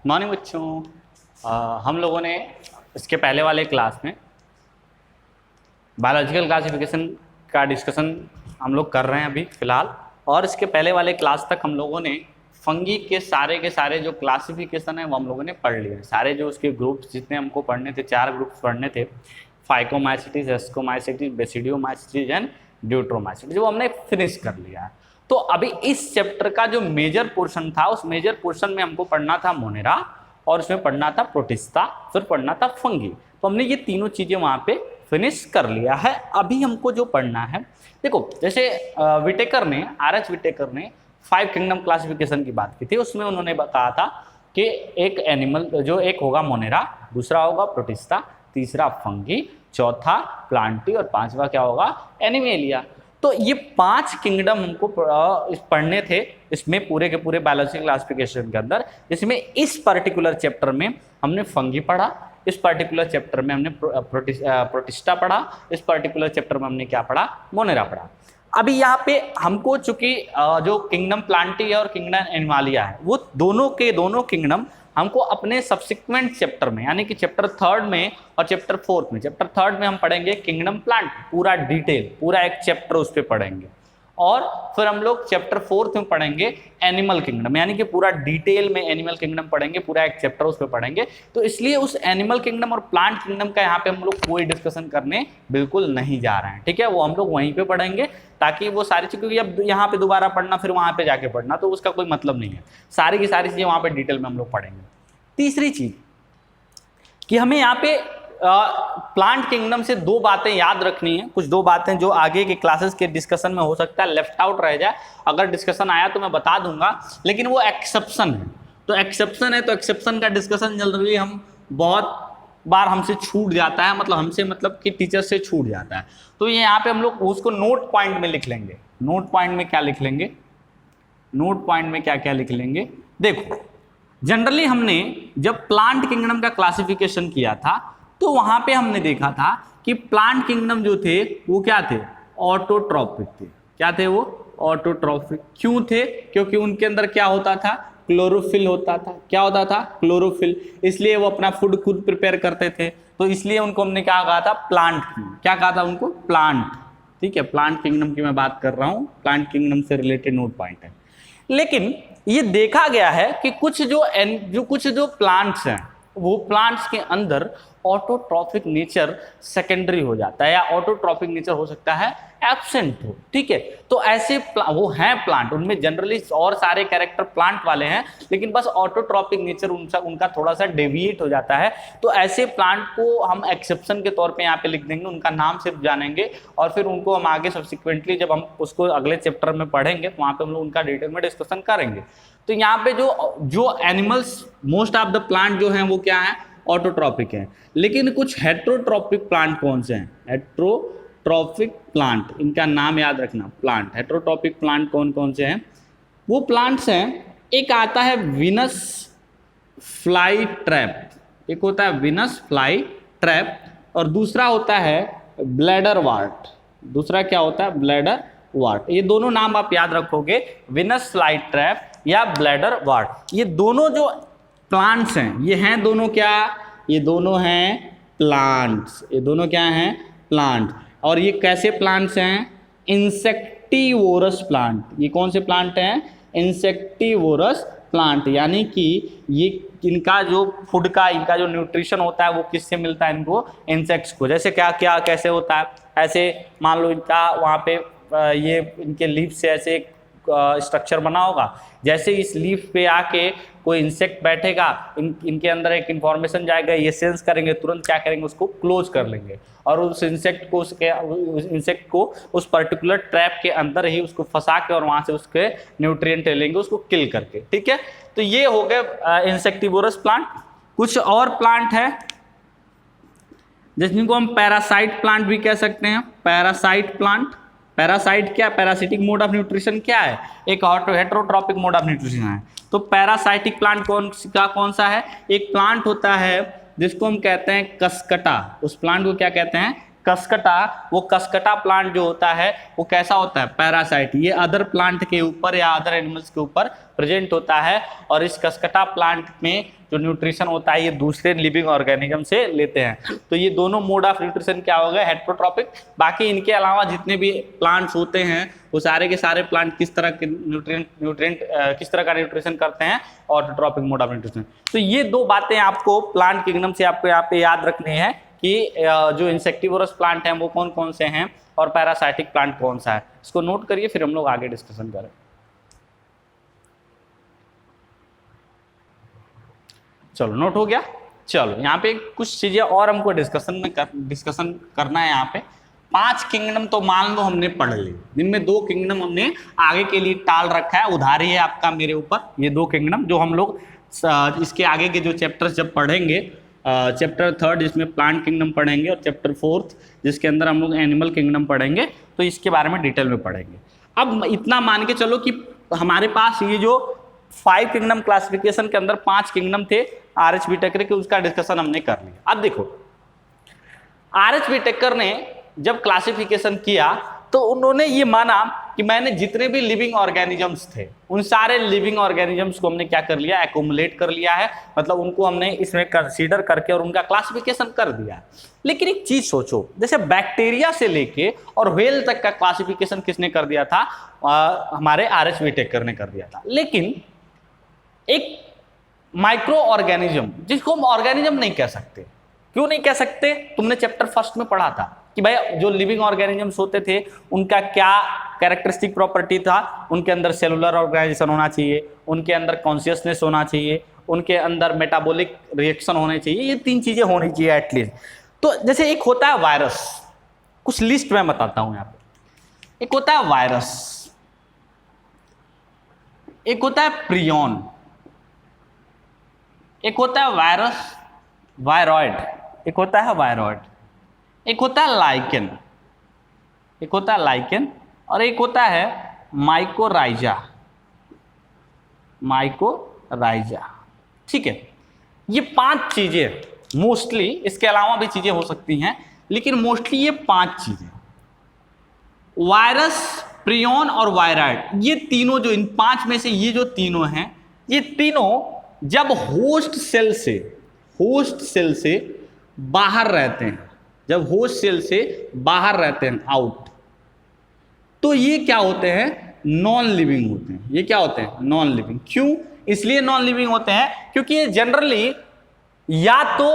Morning बच्चों। हम लोगों ने इसके पहले वाले क्लास में बायोलॉजिकल क्लासिफिकेशन का डिस्कशन हम लोग कर रहे हैं अभी फिलहाल, और इसके पहले वाले क्लास तक हम लोगों ने फंगी के सारे जो क्लासिफिकेशन है वो हम लोगों ने पढ़ लिए। सारे जो उसके ग्रुप्स जितने हमको पढ़ने थे, 4 ग्रुप्स पढ़ने थे, phycomycetes, ascomycetes, basidiomycetes and Deuteromycetes, वो हमने फिनिश कर लिया है। तो अभी इस चैप्टर का जो मेजर पोर्शन था, उस मेजर पोर्शन में हमको पढ़ना था मोनेरा, और उसमें पढ़ना था प्रोटिस्टा, फिर पढ़ना था फंगी। तो हमने ये तीनों चीजें वहां पे फिनिश कर लिया है। अभी हमको जो पढ़ना है, देखो जैसे विटेकर ने, आर.एच. विटेकर ने 5 किंगडम क्लासिफिकेशन की बात की थी। उसमें उन्होंने बताया था कि एक एनिमल जो एक होगा मोनेरा, दूसरा होगा प्रोटिस्टा, तीसरा फंगी, चौथा प्लांटी और पांचवा क्या होगा, एनिमेलिया। तो ये 5 किंगडम हमको पढ़ने थे इसमें पूरे के पूरे बायोलॉजिकल क्लासिफिकेशन के अंदर, जिसमें इस पर्टिकुलर चैप्टर में हमने फंगी पढ़ा, इस पर्टिकुलर चैप्टर में हमने प्रोटिस्टा पढ़ा, इस पर्टिकुलर चैप्टर में हमने क्या पढ़ा, मोनेरा पढ़ा। अभी यहाँ पे हमको चूंकि जो किंगडम प्लांटी और किंगडम एनिमालिया है, वो दोनों के दोनों किंगडम हमको अपने सब्सिक्वेंट चैप्टर में, यानी कि चैप्टर 3 में और चैप्टर 4 में, चैप्टर 3 में हम पढ़ेंगे किंगडम प्लांट, पूरा डिटेल, पूरा एक चैप्टर उस पर पढ़ेंगे, और फिर हम लोग चैप्टर 4 में पढ़ेंगे एनिमल किंगडम, यानी कि पूरा डिटेल में एनिमल किंगडम पढ़ेंगे, पूरा एक चैप्टर उस पर पढ़ेंगे। तो इसलिए उस एनिमल किंगडम और प्लांट किंगडम का यहाँ पे हम लोग कोई डिस्कशन करने बिल्कुल नहीं जा रहे हैं, ठीक है। वो हम लोग वहीं पे पढ़ेंगे, ताकि वो सारी चीज़, क्योंकि अब यहाँ पे दोबारा पढ़ना फिर वहाँ पे जाके पढ़ना, तो उसका कोई मतलब नहीं है। सारी की सारी चीज़ें वहाँ पे डिटेल में हम लोग पढ़ेंगे। तीसरी चीज कि हमें यहाँ पे प्लांट किंगडम से 2 बातें याद रखनी है, कुछ 2 बातें जो आगे के क्लासेस के डिस्कशन में हो सकता है लेफ्ट आउट रह जाए। अगर डिस्कशन आया तो मैं बता दूंगा, लेकिन वो एक्सेप्शन है। तो एक्सेप्शन है, तो एक्सेप्शन का डिस्कशन जनरली हम बहुत बार हमसे छूट जाता है, मतलब कि टीचर से छूट जाता है। तो ये यहाँ पे हम लोग उसको नोट पॉइंट में लिख लेंगे। नोट पॉइंट में क्या लिख लेंगे, नोट पॉइंट में क्या क्या लिख लेंगे। देखो जनरली हमने जब प्लांट किंगडम का क्लासिफिकेशन किया था, तो वहां पे हमने देखा था कि प्लांट किंगडम जो थे वो क्या थे, ऑटोट्रॉपिक थे। क्या थे वो, ऑटोट्रॉपिक। क्यों थे, क्योंकि उनके अंदर क्या होता था, क्लोरोफिल होता था। क्या होता था, क्लोरोफिल। इसलिए वो अपना फूड खुद प्रिपेयर करते थे, तो इसलिए उनको हमने क्या कहा था, प्लांट। क्या कहा था उनको, प्लांट। ठीक है, प्लांट किंगडम की मैं बात कर रहा हूं, प्लांट किंगडम से रिलेटेड नोट पॉइंट है। लेकिन ये देखा गया है कि कुछ जो प्लांट्स हैं, वो प्लांट्स के अंदर ऑटोट्रॉपिक नेचर सेकेंडरी हो जाता है, या ऑटोट्रॉपिक नेचर हो सकता है एब्सेंट हो। ठीक है, तो ऐसे वो हैं प्लांट, उनमें जनरली और सारे कैरेक्टर प्लांट वाले हैं, लेकिन बस ऑटोट्रॉपिक नेचर उनका थोड़ा सा डेविएट हो जाता है। तो ऐसे प्लांट को हम एक्सेप्शन के तौर पे यहाँ पे लिख देंगे, उनका नाम सिर्फ जानेंगे, और फिर उनको हम आगे सब्सिक्वेंटली जब हम उसको अगले चैप्टर में पढ़ेंगे तो वहाँ पे हम लोग उनका डिटेल में डिस्कशन करेंगे। तो यहाँ पे जो animals, most of the plant जो हैं वो क्या है, ऑटोट्रॉपिक है। लेकिन कुछ हेट्रोट्रॉपिक प्लांट कौन से हैं, हेट्रोट्रॉपिक प्लांट, इनका नाम याद रखना, प्लांट। हेट्रोट्रॉपिक प्लांट कौन कौन से हैं, वो प्लांट्स हैं, एक आता है विनस फ्लाई ट्रैप, एक होता है विनस फ्लाई ट्रैप, और दूसरा होता है ब्लैडर वार्ट। दूसरा क्या होता है, ब्लैडर वार्ट। ये दोनों नाम आप याद रखोगे, विनस फ्लाई ट्रैप या ब्लैडर वार्ट। ये दोनों जो प्लांट्स हैं, ये हैं दोनों क्या, ये दोनों हैं प्लांट्स। ये दोनों क्या हैं, प्लांट। और ये कैसे प्लांट्स हैं, इंसेक्टिवोरस प्लांट। ये कौन से प्लांट हैं, इंसेक्टिवोरस प्लांट, यानी कि ये इनका जो फूड का, इनका जो न्यूट्रिशन होता है वो किससे मिलता है, इनको इंसेक्ट्स को। जैसे क्या क्या कैसे होता है, ऐसे मान लो इनका वहाँ पे ये इनके लीफ से ऐसे एक स्ट्रक्चर बना होगा, जैसे इस लीफ पे आके कोई इंसेक्ट बैठेगा, इनके अंदर एक इंफॉर्मेशन जाएगा, ये सेंस करेंगे, तुरंत क्या करेंगे, उसको क्लोज कर लेंगे, और उस इंसेक्ट को उस पर्टिकुलर ट्रैप के अंदर ही उसको फंसा के और वहां से उसके न्यूट्रिएंट ले लेंगे, उसको किल करके। ठीक है, तो ये हो गए इंसेक्टिवोरस प्लांट। कुछ और प्लांट है जिनको हम पैरासाइट प्लांट भी कह सकते हैं। पैरासाइट प्लांट, पैरासाइट क्या, पैरासिटिक मोड ऑफ न्यूट्रिशन क्या है, एक हेट्रोट्रॉपिक मोड ऑफ न्यूट्रिशन है। तो पैरासाइटिक प्लांट कौन सा है, एक प्लांट होता है जिसको हम कहते हैं कसकटा। उस प्लांट को क्या कहते हैं, कसकटा, वो कसकटा प्लांट जो होता है वो कैसा होता है, पैरासाइट, ये अदर प्लांट के ऊपर या अदर एनिमल्स के ऊपर प्रेजेंट होता है। और इस कसकटा प्लांट में जो न्यूट्रिशन होता है ये दूसरे लिविंग ऑर्गेनिज्म से लेते हैं। तो ये दोनों मोड ऑफ न्यूट्रिशन क्या हो गए, हेटेरोट्रॉपिक। बाकी इनके अलावा जितने भी प्लांट्स होते हैं वो सारे के सारे प्लांट किस तरह के न्यूट्रिएंट किस तरह का न्यूट्रिशन करते हैं, ऑटोट्रॉपिक मोड ऑफ न्यूट्रिशन। तो ये दो बातें आपको प्लांट किंगडम से आपको यहाँ पे याद रखनी है कि जो इंसेक्टिवोरस प्लांट हैं वो कौन कौन से हैं और पैरासाइटिक प्लांट कौन सा है। इसको नोट करिए, फिर हम लोग आगे डिस्कशन करें। चलो नोट हो गया। चलो यहाँ पे कुछ चीजें और हमको डिस्कशन करना है। यहाँ पे 5 किंगडम तो मान लो हमने पढ़ ली, जिनमें 2 किंगडम हमने आगे के लिए टाल रखा है, उधार ही है आपका मेरे ऊपर। ये 2 किंगडम जो हम लोग इसके आगे के जो चैप्टर्स जब पढ़ेंगे, चैप्टर 3 जिसमें प्लांट किंगडम पढ़ेंगे और चैप्टर 4 जिसके अंदर हम लोग एनिमल किंगडम पढ़ेंगे, तो इसके बारे में डिटेल में पढ़ेंगे। अब इतना मान के चलो कि हमारे पास ये जो 5 किंगडम क्लासिफिकेशन के अंदर 5 किंगडम थे आर.एच. व्हिटेकर के, उसका डिस्कशन हमने कर लिया। अब देखो आर.एच. व्हिटेकर ने जब क्लासिफिकेशन किया तो उन्होंने ये माना कि मैंने जितने भी लिविंग ऑर्गेनिजम्स थे उन सारे लिविंग ऑर्गेनिजम्स को हमने क्या कर लिया, एक्यूमुलेट कर लिया है, मतलब उनको हमने इसमें कंसीडर करके और उनका क्लासिफिकेशन कर दिया। लेकिन एक चीज सोचो, जैसे बैक्टीरिया से लेके और व्हेल तक का क्लासिफिकेशन किसने कर दिया था, हमारे आर.एच. व्हिटेकर ने कर दिया था। लेकिन एक माइक्रो ऑर्गेनिज्म जिसको हम ऑर्गेनिज्म नहीं कह सकते, क्यों नहीं कह सकते, तुमने चैप्टर 1 में पढ़ा था कि भाई जो लिविंग ऑर्गेनिजम्स होते थे उनका क्या कैरेक्टरिस्टिक प्रॉपर्टी था, उनके अंदर सेलुलर ऑर्गेनाइजेशन होना चाहिए, उनके अंदर कॉन्शियसनेस होना चाहिए, उनके अंदर मेटाबॉलिक रिएक्शन होने चाहिए, ये 3 चीजें होनी चाहिए एटलीस्ट। तो जैसे एक होता है वायरस, कुछ लिस्ट में बताता हूं यहाँ पे। एक होता है वायरस, एक होता है प्रियॉन, एक होता है वायरस वायरॉइड, एक होता है वायरॉइड, एक होता है लाइकेन, एक होता है लाइकेन, और एक होता है माइकोराइजा, माइकोराइजा। ठीक है, ये 5 चीजें मोस्टली, इसके अलावा भी चीजें हो सकती हैं, लेकिन मोस्टली ये 5 चीजें, वायरस, प्रियॉन और वायरॉइड, ये तीनों जो इन 5 में से ये जो तीनों हैं, ये तीनों जब होस्ट सेल से बाहर रहते हैं, जब होस्ट सेल से बाहर रहते हैं आउट, तो ये क्या होते हैं, नॉन लिविंग होते हैं। ये क्या होते हैं, नॉन लिविंग। क्यों इसलिए नॉन लिविंग होते हैं, क्योंकि ये जनरली या तो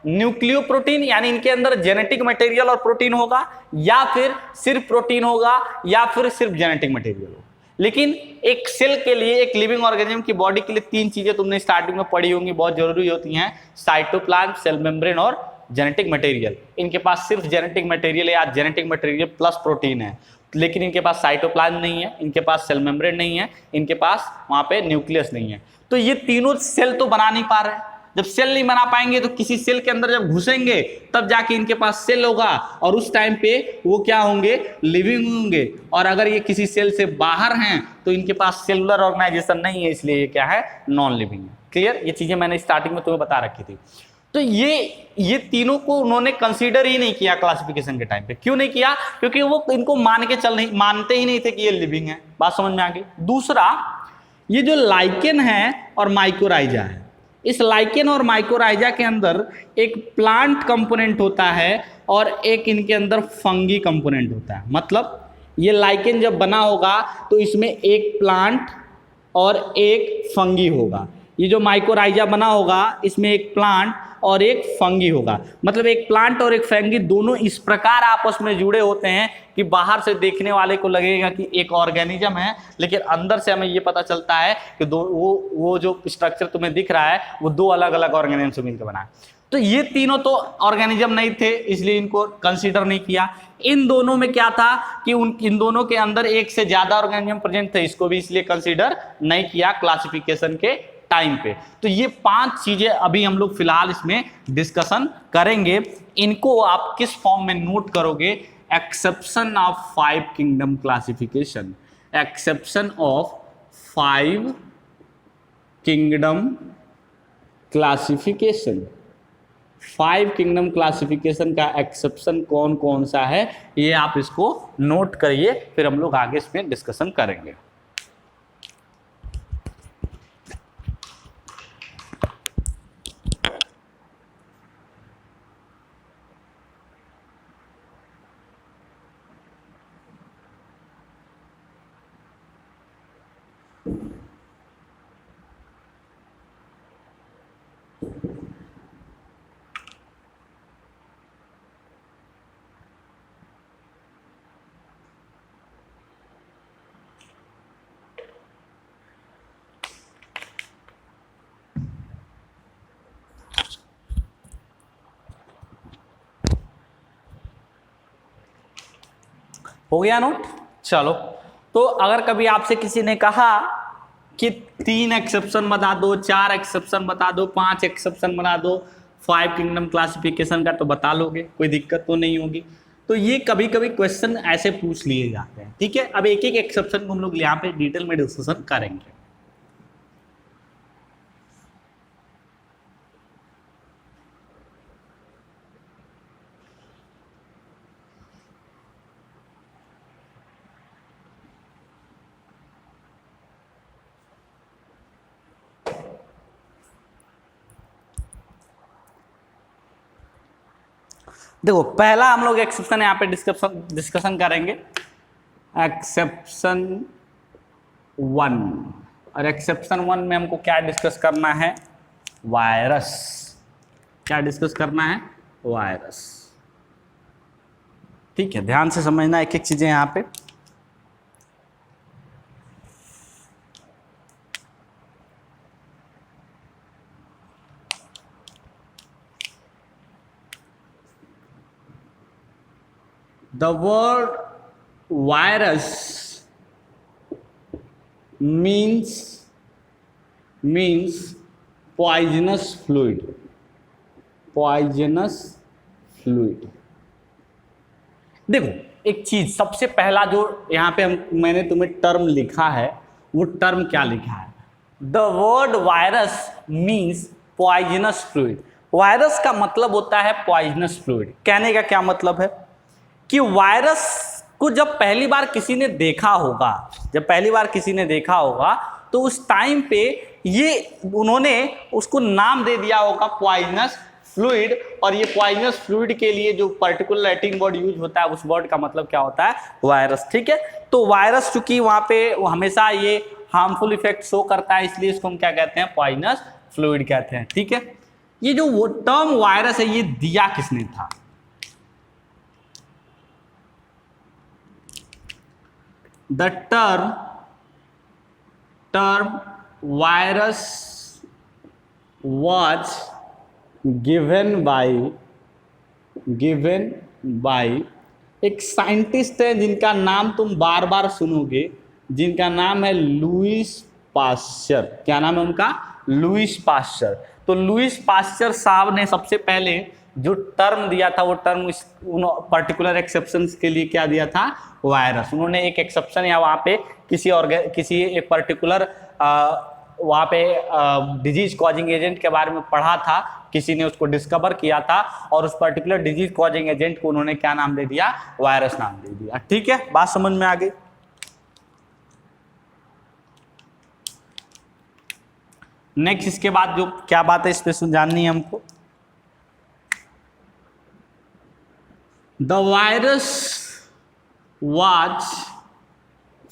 न्यूक्लियो प्रोटीन यानी इनके अंदर जेनेटिक मटेरियल और प्रोटीन होगा, या फिर सिर्फ प्रोटीन होगा, या फिर सिर्फ जेनेटिक मटेरियल होगा। लेकिन एक सेल के लिए, एक लिविंग ऑर्गेनिज्म की बॉडी के लिए 3 चीजें तुमने स्टार्टिंग में पढ़ी होंगी, बहुत जरूरी होती हैं, साइटोप्लाज्म, सेल मेम्ब्रेन और जेनेटिक मटेरियल। इनके पास सिर्फ जेनेटिक मटेरियल या जेनेटिक मटेरियल प्लस प्रोटीन है, लेकिन इनके पास साइटोप्लाज्म नहीं है, इनके पास सेल मेम्ब्रेन नहीं है, इनके पास वहां पे न्यूक्लियस नहीं है। तो ये तीनों सेल तो बना नहीं पा रहे हैं। जब सेल नहीं बना पाएंगे तो किसी सेल के अंदर जब घुसेंगे तब जाके इनके पास सेल होगा, और उस टाइम पे वो क्या होंगे, लिविंग होंगे। और अगर ये किसी सेल से बाहर हैं तो इनके पास सेलुलर ऑर्गेनाइजेशन नहीं है, इसलिए ये क्या है, नॉन लिविंग है। क्लियर, ये चीजें मैंने स्टार्टिंग में तुम्हें बता रखी थी। तो ये तीनों को उन्होंने कंसीडर ही नहीं किया क्लासिफिकेशन के टाइम पे। क्यों नहीं किया, क्योंकि वो इनको मानते ही नहीं थे कि ये लिविंग है। बात समझ में आ गई। दूसरा, ये जो लाइकेन है और माइकोराइजा है, इस लाइकेन और माइकोराइजा के अंदर एक प्लांट कंपोनेंट होता है और एक इनके अंदर फंगी कंपोनेंट होता है। मतलब ये लाइकेन जब बना होगा तो इसमें एक प्लांट और एक फंगी होगा। ये जो माइकोराइजा बना होगा इसमें एक प्लांट और एक फंगी होगा। मतलब एक प्लांट और एक फंगी दोनों इस प्रकार आपस में जुड़े होते हैं कि बाहर से देखने वाले को लगेगा कि एक ऑर्गेनिज्म है, लेकिन अंदर से हमें ये पता चलता है कि वो जो स्ट्रक्चर तुम्हें दिख रहा है वो 2 अलग अलग ऑर्गेनिज्म से मिलकर बना है। तो ये तीनों तो ऑर्गेनिज्म नहीं थे, इसलिए इनको कंसीडर नहीं किया। इन दोनों में क्या था कि इन दोनों के अंदर एक से ज्यादा ऑर्गेनिज्म प्रेजेंट थे, इसको भी इसलिए कंसीडर नहीं किया क्लासिफिकेशन के टाइम पे। तो ये 5 चीजें अभी हम लोग फिलहाल इसमें डिस्कशन करेंगे। इनको आप किस फॉर्म में नोट करोगे, exception of 5 kingdom classification, exception of 5 kingdom classification. 5 kingdom classification का एक्सेप्शन कौन कौन सा है, ये आप इसको नोट करिए, फिर हम लोग आगे इसमें डिस्कशन करेंगे। हो गया नोट? चलो, तो अगर कभी आपसे किसी ने कहा कि 3 एक्सेप्शन बता दो, 4 एक्सेप्शन बता दो, 5 एक्सेप्शन बना दो 5 किंगडम क्लासिफिकेशन का, तो बता लोगे, कोई दिक्कत तो नहीं होगी। तो ये कभी कभी क्वेश्चन ऐसे पूछ लिए जाते हैं, ठीक है। अब एक एक एक्सेप्शन को हम लोग यहाँ पे डिटेल में डिस्कशन करेंगे। देखो, पहला हम लोग एक्सेप्शन यहाँ पे डिस्कशन करेंगे, एक्सेप्शन 1। और एक्सेप्शन 1 में हमको क्या डिस्कस करना है? वायरस। क्या डिस्कस करना है? वायरस। ठीक है, ध्यान से समझना एक एक चीजें यहाँ पे। The word virus means poisonous fluid. Poisonous fluid. देखो, एक चीज सबसे पहला जो यहाँ पे मैंने तुम्हें टर्म लिखा है, वो टर्म क्या लिखा है? The word virus means poisonous fluid. Virus का मतलब होता है poisonous fluid। कहने का क्या मतलब है कि वायरस को जब पहली बार किसी ने देखा होगा, तो उस टाइम पे ये उन्होंने उसको नाम दे दिया होगा पॉइजनस फ्लूइड। और ये पॉइजनस फ्लूइड के लिए जो पर्टिकुलर लैटिन वर्ड यूज होता है, उस वर्ड का मतलब क्या होता है? वायरस। ठीक है, तो वायरस चूंकि वहां पे हमेशा ये हार्मफुल इफेक्ट शो करता है, इसलिए इसको हम क्या कहते हैं? पॉइजनस फ्लूइड कहते हैं। ठीक है, ये जो टर्म वायरस है, ये दिया किसने था? The term virus was given by एक साइंटिस्ट है जिनका नाम तुम बार बार सुनोगे, जिनका नाम है लुईस पास्चर। क्या नाम है उनका? Lewis pasture. तो लुईस पास्चर साहब ने सबसे पहले जो टर्म दिया था, वो टर्म पर्टिकुलर एक्सेप्शंस के लिए क्या दिया था? वायरस। उन्होंने एक एक्सेप्शन या वहाँ पे किसी एक पर्टिकुलर वहाँ पे डिजीज कॉजिंग एजेंट के बारे में पढ़ा था, किसी ने उसको डिस्कवर किया था, और उस पर्टिकुलर डिजीज कॉजिंग एजेंट को उन्होंने क्या नाम दे दिया? वायरस नाम दे दिया। ठीक है, बात समझ में आ गई? नेक्स्ट, इसके बाद जो क्या बात है इस पे जाननी है हमको। The virus was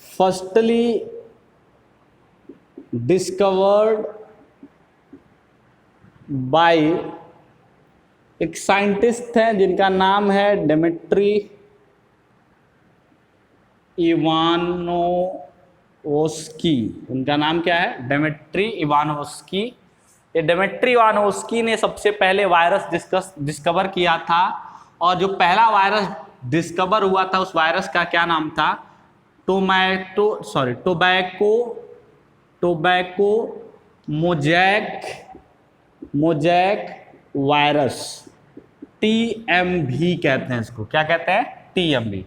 firstly discovered by एक साइंटिस्ट हैं जिनका नाम है डेमेट्री इवानोव्स्की। उनका नाम क्या है? डेमेट्री इवानोव्स्की। ये डेमेट्री इवानोव्स्की ने सबसे पहले वायरस डिस्कवर किया था, और जो पहला वायरस डिस्कवर हुआ था, उस वायरस का क्या नाम था? टोबैको मोजैक वायरस, TMV कहते हैं इसको। क्या कहते हैं? TMV।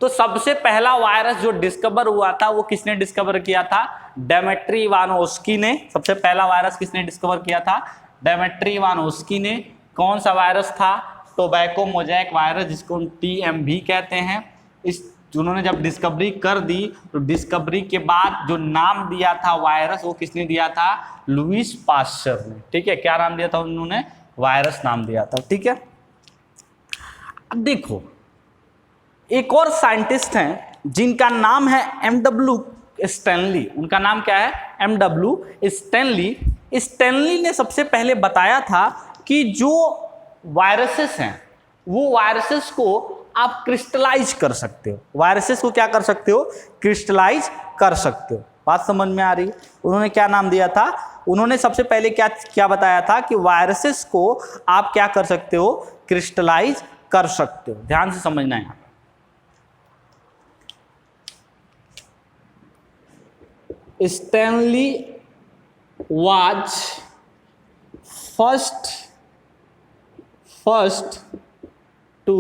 तो सबसे पहला वायरस जो डिस्कवर हुआ था, वो किसने डिस्कवर किया था? डेमेट्री इवानोव्स्की ने। सबसे पहला वायरस किसने डिस्कवर किया था? डेमेट्री इवानोव्स्की ने। कौन सा वायरस था? टोबैको मोज़ेक वायरस, जिसको हम TMV कहते हैं। इस उन्होंने जब डिस्कवरी कर दी तो डिस्कवरी के बाद जो नाम दिया था वायरस, वो किसने दिया था? लुईस पास्चर ने। ठीक है, क्या नाम दिया था उन्होंने? वायरस नाम दिया था। ठीक है, अब देखो एक और साइंटिस्ट हैं जिनका नाम है MW स्टैनली। उनका नाम क्या है? MW Stanley. स्टैनली ने सबसे पहले बताया था कि जो वायरसेस हैं वो वायरसेस को आप क्रिस्टलाइज कर सकते हो। वायरसेस को क्या कर सकते हो? क्रिस्टलाइज कर सकते हो। बात समझ में आ रही है? उन्होंने क्या नाम दिया था? उन्होंने सबसे पहले क्या बताया था कि वायरसेस को आप क्या कर सकते हो? क्रिस्टलाइज कर सकते हो। ध्यान से समझना है। Stanley was first to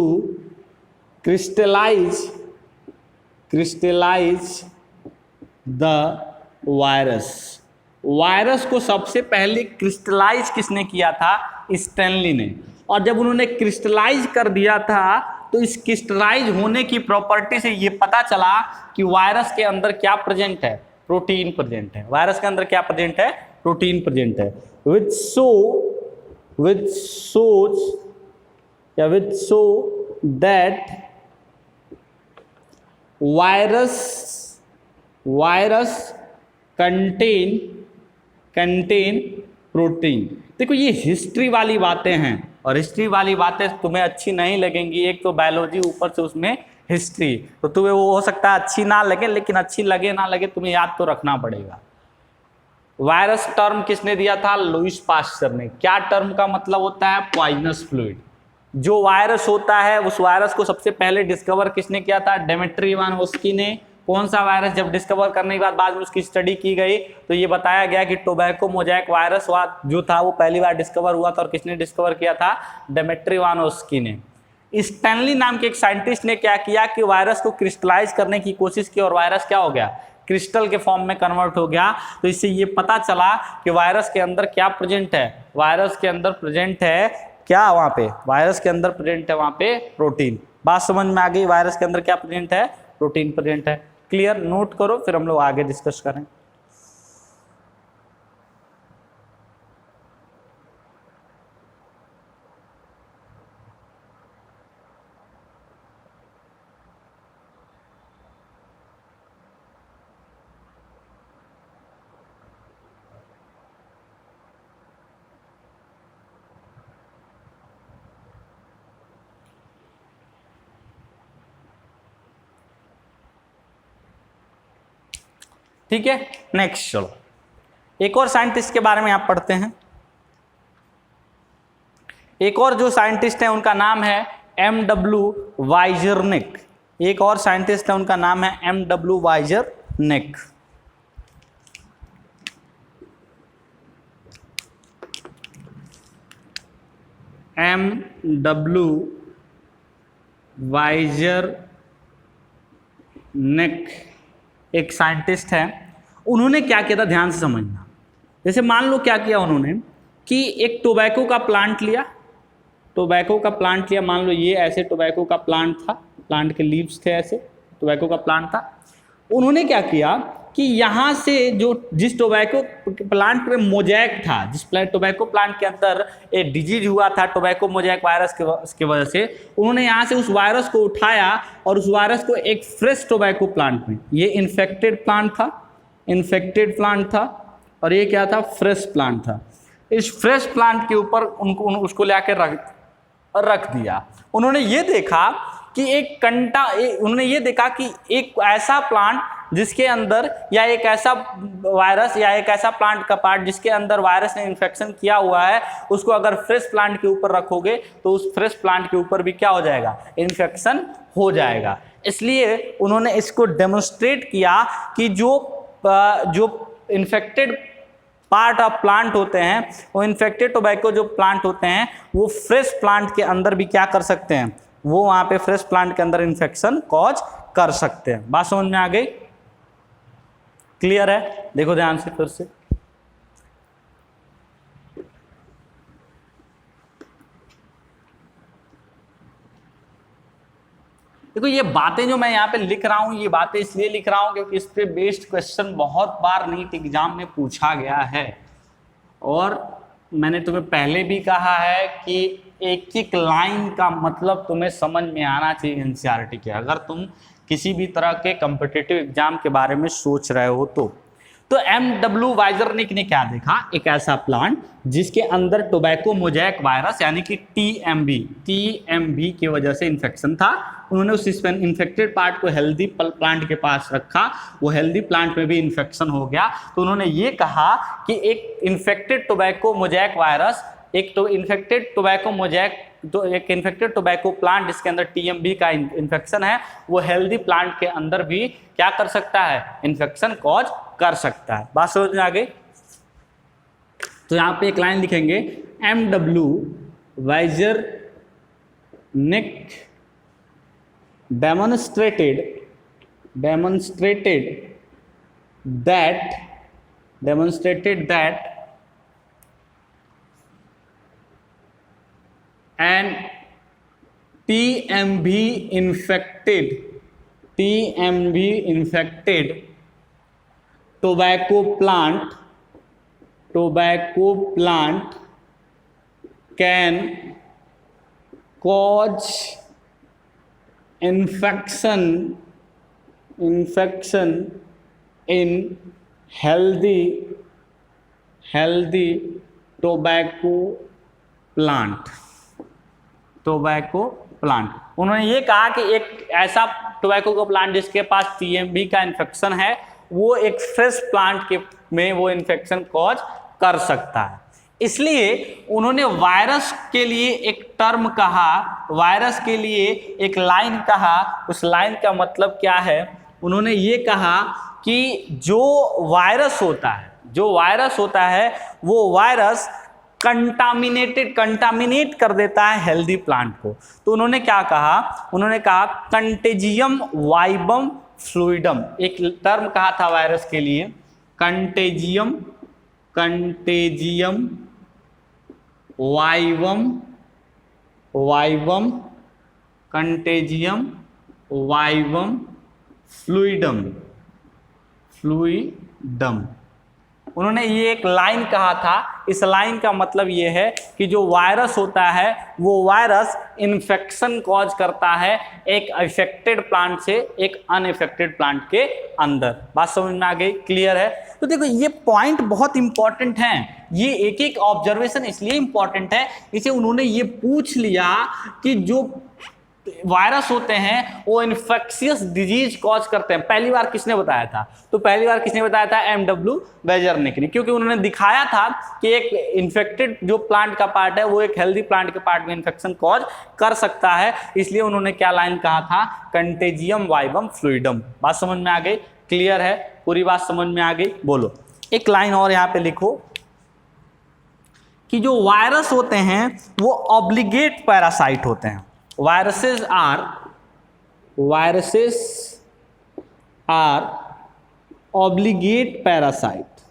crystallize the virus. Virus को सबसे पहले क्रिस्टलाइज किसने किया था? स्टैनली ने। और जब उन्होंने क्रिस्टलाइज कर दिया था तो इस क्रिस्टलाइज होने की प्रॉपर्टी से ये पता चला कि वायरस के अंदर क्या प्रेजेंट है? प्रोटीन प्रेजेंट है। वायरस के अंदर क्या प्रेजेंट है? प्रोटीन प्रेजेंट है। Which show that virus contain protein. देखो ये हिस्ट्री वाली बातें हैं, और हिस्ट्री वाली बातें तुम्हें अच्छी नहीं लगेंगी। एक तो बायोलॉजी, ऊपर से उसमें हिस्ट्री, तो तुम्हें वो हो सकता है अच्छी ना लगे, लेकिन अच्छी लगे ना लगे तुम्हें याद तो रखना पड़ेगा। वायरस टर्म किसने दिया था? लुईस पास्चर ने। क्या टर्म का मतलब होता है? Poisonous fluid. जो वायरस होता है उस वायरस को सबसे पहले डिस्कवर किसने किया था? डेमेट्री इवानोव्स्की ने। कौन सा वायरस? जब डिस्कवर करने के बाद में उसकी स्टडी की गई तो ये बताया गया कि टोबैको मोज़ेक वायरस जो था वो पहली बार डिस्कवर हुआ था। और किसने डिस्कवर किया था? डेमेट्री इवानोव्स्की ने। स्टैनली नाम के एक साइंटिस्ट ने क्या किया कि वायरस को क्रिस्टलाइज करने की कोशिश की, और वायरस क्या हो गया? क्रिस्टल के फॉर्म में कन्वर्ट हो गया। तो इससे ये पता चला कि वायरस के अंदर क्या प्रेजेंट है? वायरस के अंदर प्रेजेंट है क्या? वहां पे वायरस के अंदर प्रेजेंट है वहां पे प्रोटीन। बात समझ में आ गई? वायरस के अंदर क्या प्रेजेंट है? प्रोटीन प्रेजेंट है। क्लियर? नोट करो, फिर हम लोग आगे डिस्कस करें। ठीक है, नेक्स्ट चलो एक और साइंटिस्ट के बारे में आप पढ़ते हैं। एक और जो साइंटिस्ट है उनका नाम है MW वाइजरनिक। एक और साइंटिस्ट है उनका नाम है MW वाइजरनिक। MW वाइजरनिक एक साइंटिस्ट है। उन्होंने क्या किया था? ध्यान से समझना। जैसे मान लो क्या किया उन्होंने कि एक टोबैको का प्लांट लिया। टोबैको का प्लांट लिया, मान लो ये ऐसे टोबैको का प्लांट था, प्लांट के लीव्स थे, ऐसे टोबैको का प्लांट था। उन्होंने क्या किया कि यहाँ से जिस टोबैको प्लांट में मोज़ेक था, जिस टोबैको प्लांट के अंदर एक डिजीज हुआ था टोबैको मोज़ेक वायरस के वजह से, उन्होंने यहाँ से उस वायरस को उठाया और उस वायरस को एक फ्रेश टोबैको प्लांट में, ये इन्फेक्टेड प्लांट था और ये क्या था? फ्रेश प्लांट था। इस फ्रेश प्लांट के ऊपर उसको लाके रख दिया। उन्होंने ये देखा कि उन्होंने ये देखा कि एक ऐसा प्लांट जिसके अंदर, या एक ऐसा वायरस या एक ऐसा प्लांट का पार्ट जिसके अंदर वायरस ने इन्फेक्शन किया हुआ है, उसको अगर फ्रेश प्लांट के ऊपर रखोगे तो उस फ्रेश प्लांट के ऊपर भी क्या हो जाएगा? इन्फेक्शन हो जाएगा। इसलिए उन्होंने इसको डेमोन्स्ट्रेट किया कि जो इन्फेक्टेड पार्ट ऑफ प्लांट होते हैं, वो इन्फेक्टेड टोबैको जो प्लांट होते हैं, वो फ्रेश प्लांट के अंदर भी क्या कर सकते हैं? वो वहां पे फ्रेश प्लांट के अंदर इन्फेक्शन कॉज कर सकते हैं। बात समझ में आ गई? क्लियर है? देखो ध्यान से फिर से। देखो ये बातें जो मैं यहाँ पे लिख रहा हूँ, ये बातें इसलिए लिख रहा हूँ क्योंकि इस पे बेस्ड क्वेश्चन बहुत बार नीट एग्जाम में पूछा गया है। और मैंने तुम्हें पहले भी कहा है कि एक एक लाइन का मतलब तुम्हें समझ में आना चाहिए एनसीईआरटी के, अगर तुम किसी भी तरह के कॉम्पिटिटिव एग्जाम के बारे में सोच रहे हो तो MW वाइजरनिक ने क्या देखा, एक ऐसा प्लांट जिसके अंदर टोबैको मोजैक वायरस यानी कि टीएमबी की वजह से इन्फेक्शन था। उन्होंने उस इन्फेक्टेड पार्ट को हेल्दी प्लांट के पास रखा, वो हेल्दी प्लांट में भी इन्फेक्शन हो गया। तो उन्होंने ये कहा कि एक इन्फेक्टेड टोबैको मोजैक वायरस, एक तो इन्फेक्टेड टोबैको मोजैक, तो एक इन्फेक्टेड टोबैको प्लांट जिसके अंदर टीएमबी का इन्फेक्शन है, वो हेल्दी प्लांट के अंदर भी क्या कर सकता है, इन्फेक्शन कॉज कर सकता है। बात समझ में आ गई? तो यहां पे एक लाइन लिखेंगे, MW वाइजरनिक demonstrated that an TMB infected tobacco plant can cause infection in healthy tobacco plant। उन्होंने ये कहा कि एक ऐसा टोबैको का प्लांट जिसके पास टीएमबी का इन्फेक्शन है, वो एक फ्रेश प्लांट के में वो इन्फेक्शन कॉज कर सकता है। इसलिए उन्होंने वायरस के लिए एक टर्म कहा, वायरस के लिए एक लाइन कहा। उस लाइन का मतलब क्या है? उन्होंने ये कहा कि जो वायरस होता है वो वायरस कंटामिनेट कर देता है हेल्दी प्लांट को। तो उन्होंने क्या कहा? उन्होंने कहा कंटेजियम वाइबम फ्लूइडम, एक टर्म कहा था वायरस के लिए, कंटेजियम वाइबम फ्लूइडम। उन्होंने ये एक लाइन कहा था। इस लाइन का मतलब ये है कि जो वायरस होता है वो वायरस इन्फेक्शन कॉज करता है एक अफेक्टेड प्लांट से एक अनअफेक्टेड प्लांट के अंदर। बात समझ में आ गई? क्लियर है? तो देखो ये पॉइंट बहुत इंपॉर्टेंट है, ये एक एक ऑब्जर्वेशन इसलिए इंपॉर्टेंट है, इसे उन्होंने ये पूछ लिया कि जो वायरस होते हैं वो इन्फेक्शियस डिजीज कॉज करते हैं। पहली बार किसने बताया था? तो पहली बार किसने बताया था? MW वाइजरनिक ने, क्योंकि उन्होंने दिखाया था कि एक इन्फेक्टेड जो प्लांट का पार्ट है वो एक हेल्दी प्लांट के पार्ट में इन्फेक्शन कॉज कर सकता है। इसलिए उन्होंने क्या लाइन कहा था? Contagium वाइबम fluidum. बात समझ में आ गई? क्लियर है? पूरी बात समझ में आ गई? बोलो। एक लाइन और यहां पे लिखो कि जो वायरस होते हैं वो ऑब्लिगेट पैरासाइट होते हैं। Viruses are obligate parasite।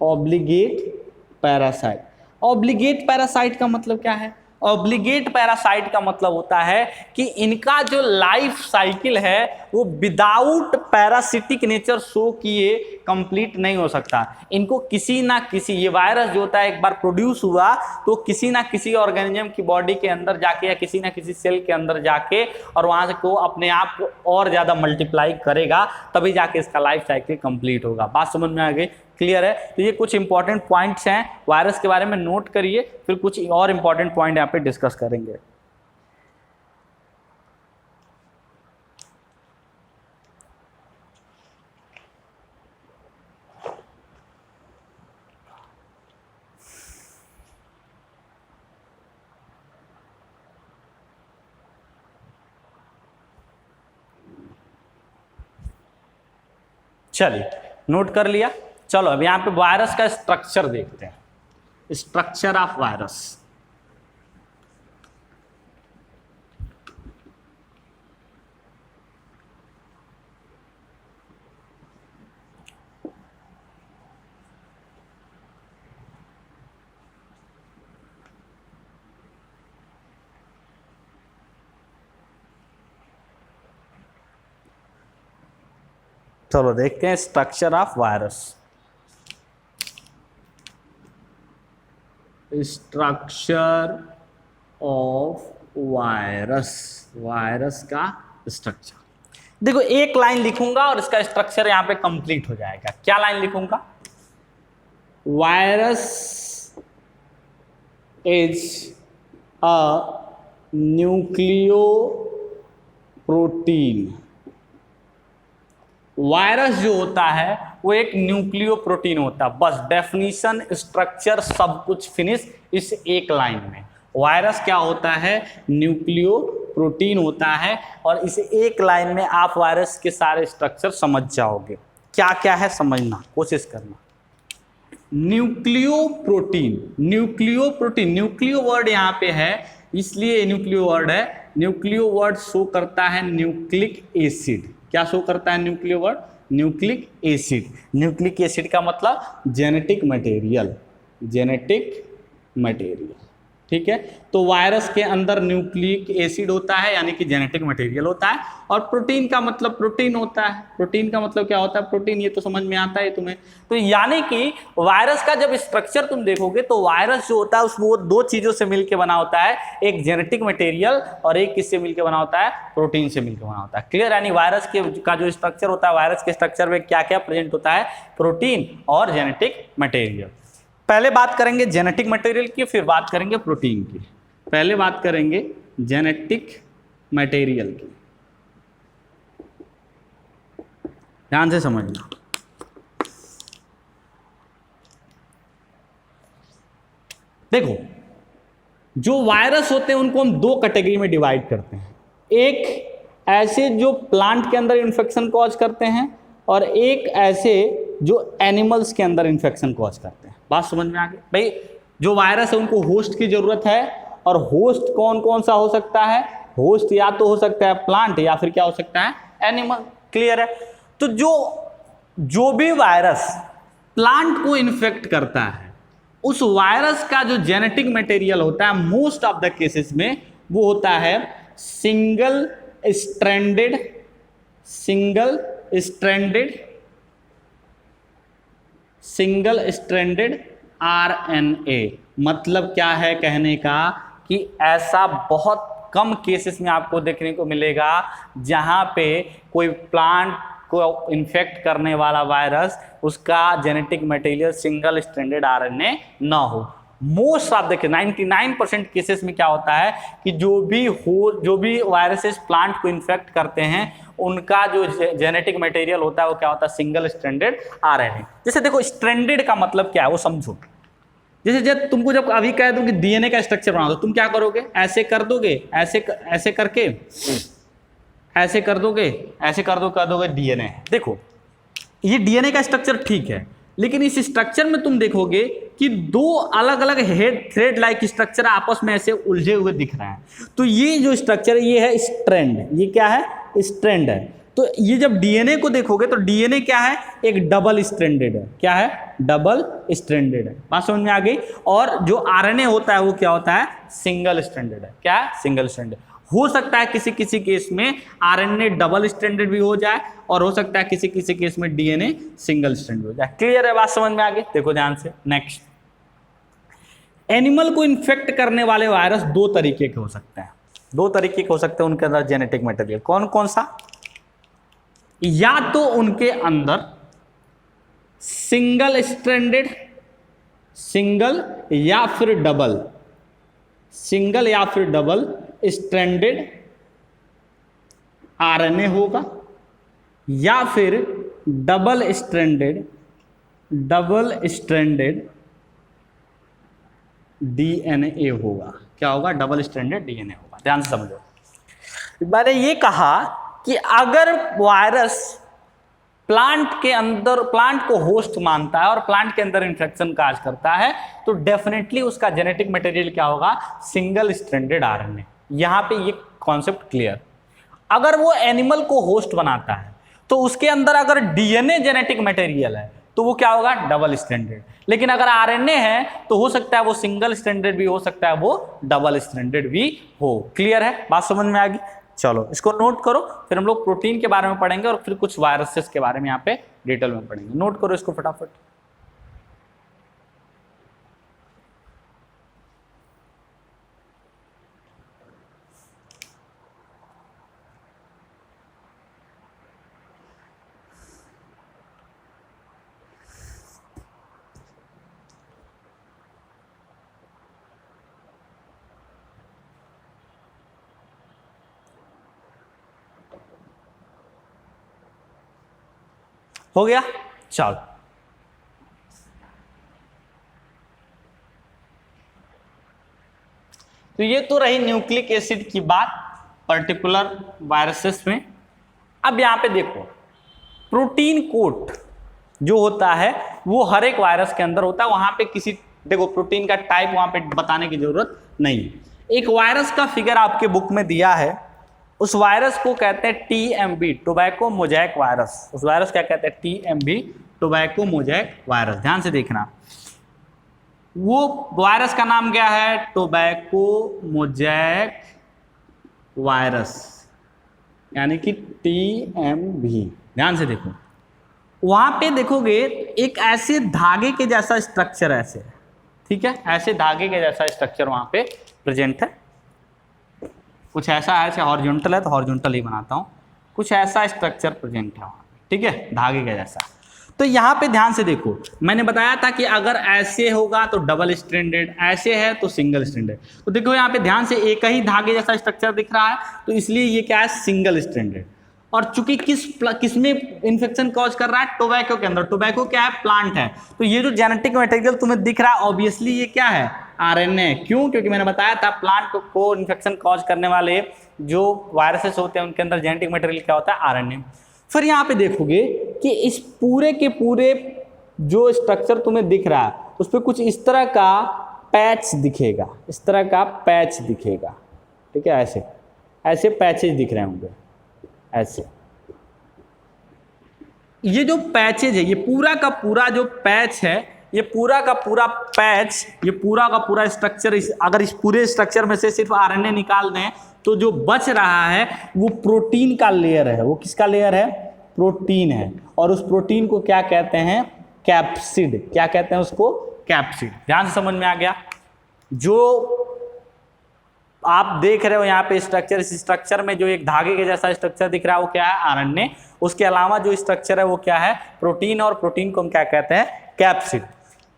Obligate parasite का मतलब क्या है? ऑब्लिगेट पैरासाइट का मतलब होता है कि इनका जो लाइफ साइकिल है वो विदाउट पैरासिटिक नेचर शो किए कंप्लीट नहीं हो सकता। इनको किसी ना किसी, ये वायरस जो होता है एक बार प्रोड्यूस हुआ तो किसी ना किसी ऑर्गेनिज्म की बॉडी के अंदर जाके या किसी ना किसी सेल के अंदर जाके और वहां से को अपने आप को और ज्यादा मल्टीप्लाई करेगा, तभी जाके इसका लाइफ साइकिल कंप्लीट होगा। बात समझ में आ गई? क्लियर है? तो ये कुछ इंपॉर्टेंट पॉइंट्स हैं वायरस के बारे में, नोट करिए, फिर कुछ और इंपॉर्टेंट पॉइंट यहाँ पे डिस्कस करेंगे। चलिए, नोट कर लिया। चलो अब यहाँ पे वायरस का स्ट्रक्चर देखते हैं, स्ट्रक्चर ऑफ वायरस। चलो देखते हैं structure of virus. Structure of virus, virus का स्ट्रक्चर। देखो एक लाइन लिखूंगा और इसका स्ट्रक्चर यहां पे कंप्लीट हो जाएगा। क्या लाइन लिखूंगा? Virus is a nucleo protein. Virus जो होता है वो एक न्यूक्लियो प्रोटीन होता है। बस डेफिनेशन, स्ट्रक्चर, सब कुछ फिनिश इस एक लाइन में। वायरस क्या होता है? न्यूक्लियो प्रोटीन होता है। और इस एक लाइन में आप वायरस के सारे स्ट्रक्चर समझ जाओगे। क्या क्या है समझना कोशिश करना। Nucleo protein, nucleo protein, nucleo word यहाँ पे है इसलिए न्यूक्लियो वर्ड है। न्यूक्लियो वर्ड शो करता है न्यूक्लिक एसिड। क्या शो करता है nucleo word? Nucleic acid. Nucleic acid का मतलब जेनेटिक मटेरियल, जेनेटिक मटेरियल। ठीक है, तो वायरस के अंदर न्यूक्लिक एसिड होता है यानी कि जेनेटिक मटेरियल होता है। और प्रोटीन का मतलब प्रोटीन होता है। प्रोटीन का मतलब क्या होता है? प्रोटीन। ये तो समझ में आता है तुम्हें। तो यानी कि वायरस का जब स्ट्रक्चर तुम देखोगे तो वायरस जो होता है वो दो चीजों से मिलकर बना होता है, एक जेनेटिक मटेरियल और एक किससे मिलकर बना होता है? प्रोटीन से मिलकर बना होता है। क्लियर? यानी वायरस का जो स्ट्रक्चर होता है, वायरस के स्ट्रक्चर में क्या क्या प्रेजेंट होता है? प्रोटीन और जेनेटिक मटेरियल। पहले बात करेंगे जेनेटिक मटेरियल की, फिर बात करेंगे प्रोटीन की। पहले बात करेंगे जेनेटिक मटेरियल की। ध्यान से समझना। देखो जो वायरस होते हैं उनको हम दो कैटेगरी में डिवाइड करते हैं। एक ऐसे जो प्लांट के अंदर इन्फेक्शन कॉज करते हैं और एक ऐसे जो एनिमल्स के अंदर इन्फेक्शन कॉज करते हैं। बात समझ में आ गई? भाई जो वायरस है उनको होस्ट की जरूरत है। और होस्ट कौन कौन सा हो सकता है? होस्ट या तो हो सकता है प्लांट या फिर क्या हो सकता है? एनिमल। क्लियर है? तो जो भी वायरस प्लांट को इन्फेक्ट करता है उस वायरस का जो जेनेटिक मटेरियल होता है मोस्ट ऑफ द केसेस में वो होता है सिंगल स्ट्रैंडेड आरएनए। मतलब क्या है कहने का कि ऐसा बहुत कम केसेस में आपको देखने को मिलेगा जहां पे कोई प्लांट को इन्फेक्ट करने वाला वायरस उसका genetic material single stranded RNA ना हो। मोस्ट ऑफ द 99% केसेस में क्या होता है कि जो भी वायरसेस प्लांट को इन्फेक्ट करते हैं उनका जो जेनेटिक मटेरियल होता है वो क्या होता है? Single stranded RNA. जैसे देखो स्ट्रैंडेड का मतलब क्या है वो समझो। जैसे जब तुमको जब अभी कह दूं कि डीएनए का स्ट्रक्चर बना दो, तुम क्या करोगे? ऐसे कर दोगे, ऐसे करके ऐसे कर दोगे, ऐसे कर दोगे डीएनए। देखो ये डीएनए का स्ट्रक्चर ठीक है, लेकिन इस स्ट्रक्चर में तुम देखोगे कि दो अलग अलग हेड थ्रेड लाइक स्ट्रक्चर आपस में ऐसे उलझे हुए दिख रहे हैं। तो ये जो स्ट्रक्चर है ये है स्ट्रैंड। ये क्या है? स्ट्रैंड है। तो ये जब डीएनए को देखोगे तो डीएनए क्या है? एक डबल स्ट्रैंडेड है। क्या है? डबल स्ट्रैंडेड है। बात समझ में आ गई? और जो आरएनए होता है वो क्या होता है? सिंगल स्ट्रैंडेड है। क्या है? Single stranded. हो सकता है किसी किसी केस में आरएनए डबल स्ट्रैंडेड भी हो जाए और हो सकता है किसी किसी केस में डीएनए सिंगल स्ट्रैंडेड हो जाए। क्लियर है? बात समझ में आ गई? देखो ध्यान से। नेक्स्ट, एनिमल को इन्फेक्ट करने वाले वायरस दो तरीके के हो सकते हैं। दो तरीके के हो सकते हैं उनके अंदर जेनेटिक मटेरियल। कौन कौन सा? या तो उनके अंदर सिंगल स्ट्रैंडेड, सिंगल या फिर डबल स्ट्रैंडेड आरएनए होगा, या फिर डबल स्ट्रैंडेड डीएनए होगा। क्या होगा? डबल स्ट्रैंडेड डीएनए होगा। ध्यान से समझो। मैंने ये कहा कि अगर वायरस प्लांट को होस्ट मानता है और प्लांट के अंदर इन्फेक्शन काज करता है तो डेफिनेटली उसका जेनेटिक मटेरियल क्या होगा? Single stranded RNA. यहां पे ये कॉन्सेप्ट क्लियर। अगर वो एनिमल को होस्ट बनाता है तो उसके अंदर अगर डीएनए जेनेटिक मटेरियल है तो वो क्या होगा? Double stranded. लेकिन अगर आरएनए है तो हो सकता है वो सिंगल स्ट्रैंडेड भी हो सकता है, वो डबल स्ट्रैंडेड भी हो। क्लियर है? बात समझ में आ गई? चलो इसको नोट करो, फिर हम लोग प्रोटीन के बारे में पढ़ेंगे और फिर कुछ वायरसेस के बारे में यहाँ पे डिटेल में पढ़ेंगे। नोट करो इसको फटाफट। हो गया, चलो तो ये तो रही न्यूक्लिक एसिड की बात पर्टिकुलर वायरसेस में। अब यहाँ पे देखो प्रोटीन कोट जो होता है वो हर एक वायरस के अंदर होता है। वहां पे किसी देखो प्रोटीन का टाइप वहां पे बताने की जरूरत नहीं। एक वायरस का फिगर आपके बुक में दिया है, उस वायरस को कहते हैं TMV, टोबैको मोजैक वायरस। उस वायरस क्या कहते हैं? TMV, tobacco mosaic virus. ध्यान से देखना, वो वायरस का नाम क्या है? टोबैको मोजैक वायरस, यानी कि TMV। ध्यान से देखो, वहां पे देखोगे एक ऐसे धागे के जैसा स्ट्रक्चर ऐसे, ठीक है, ऐसे धागे के जैसा स्ट्रक्चर वहां पे प्रेजेंट है। कुछ ऐसा है, हॉरिजॉन्टल है तो हॉरिजॉन्टल ही बनाता हूँ, कुछ ऐसा स्ट्रक्चर प्रेजेंट है वहाँ, ठीक है, धागे के जैसा। तो यहाँ पे ध्यान से देखो, मैंने बताया था कि अगर ऐसे होगा तो डबल स्ट्रैंडेड, ऐसे है तो सिंगल स्ट्रैंडेड। तो देखो यहाँ पे ध्यान से एक ही धागे जैसा स्ट्रक्चर दिख रहा है, तो इसलिए ये क्या है? Single stranded. और चूंकि किसमें इन्फेक्शन कॉज कर रहा है? टोबैको के अंदर। टोबैको क्या है? प्लांट है। तो ये जो जेनेटिक मटेरियल तुम्हें दिख रहा है ऑब्वियसली ये क्या है? RNA। क्यों? क्योंकि मैंने बताया था प्लांट को इन्फेक्शन कॉज करने वाले जो वायरसेस होते हैं उनके अंदर जेनेटिक मटेरियल क्या होता है? RNA। फिर यहाँ पे देखोगे कि इस पूरे के पूरे जो स्ट्रक्चर तुम्हें दिख रहा है उस पर कुछ इस तरह का पैच दिखेगा, इस तरह का पैच दिखेगा, ठीक है, ऐसे ऐसे पैचेज दिख रहे होंगे ऐसे। ये जो पैचेज है, ये पूरा का पूरा जो पैच है, ये पूरा का पूरा पैच, ये पूरा का पूरा स्ट्रक्चर, अगर इस पूरे स्ट्रक्चर में से सिर्फ RNA निकाल दें तो जो बच रहा है वो प्रोटीन का लेयर है। वो किसका लेयर है? प्रोटीन है। और उस प्रोटीन को क्या कहते हैं? कैप्सिड। क्या कहते हैं उसको? कैप्सिड। ध्यान से समझ में आ गया? जो आप देख रहे हो यहाँ पे स्ट्रक्चर, इस स्ट्रक्चर में जो एक धागे के जैसा स्ट्रक्चर दिख रहा है वो क्या है? RNA। उसके अलावा जो स्ट्रक्चर है वो क्या है? प्रोटीन। और प्रोटीन को हम क्या कहते हैं? कैप्सिड।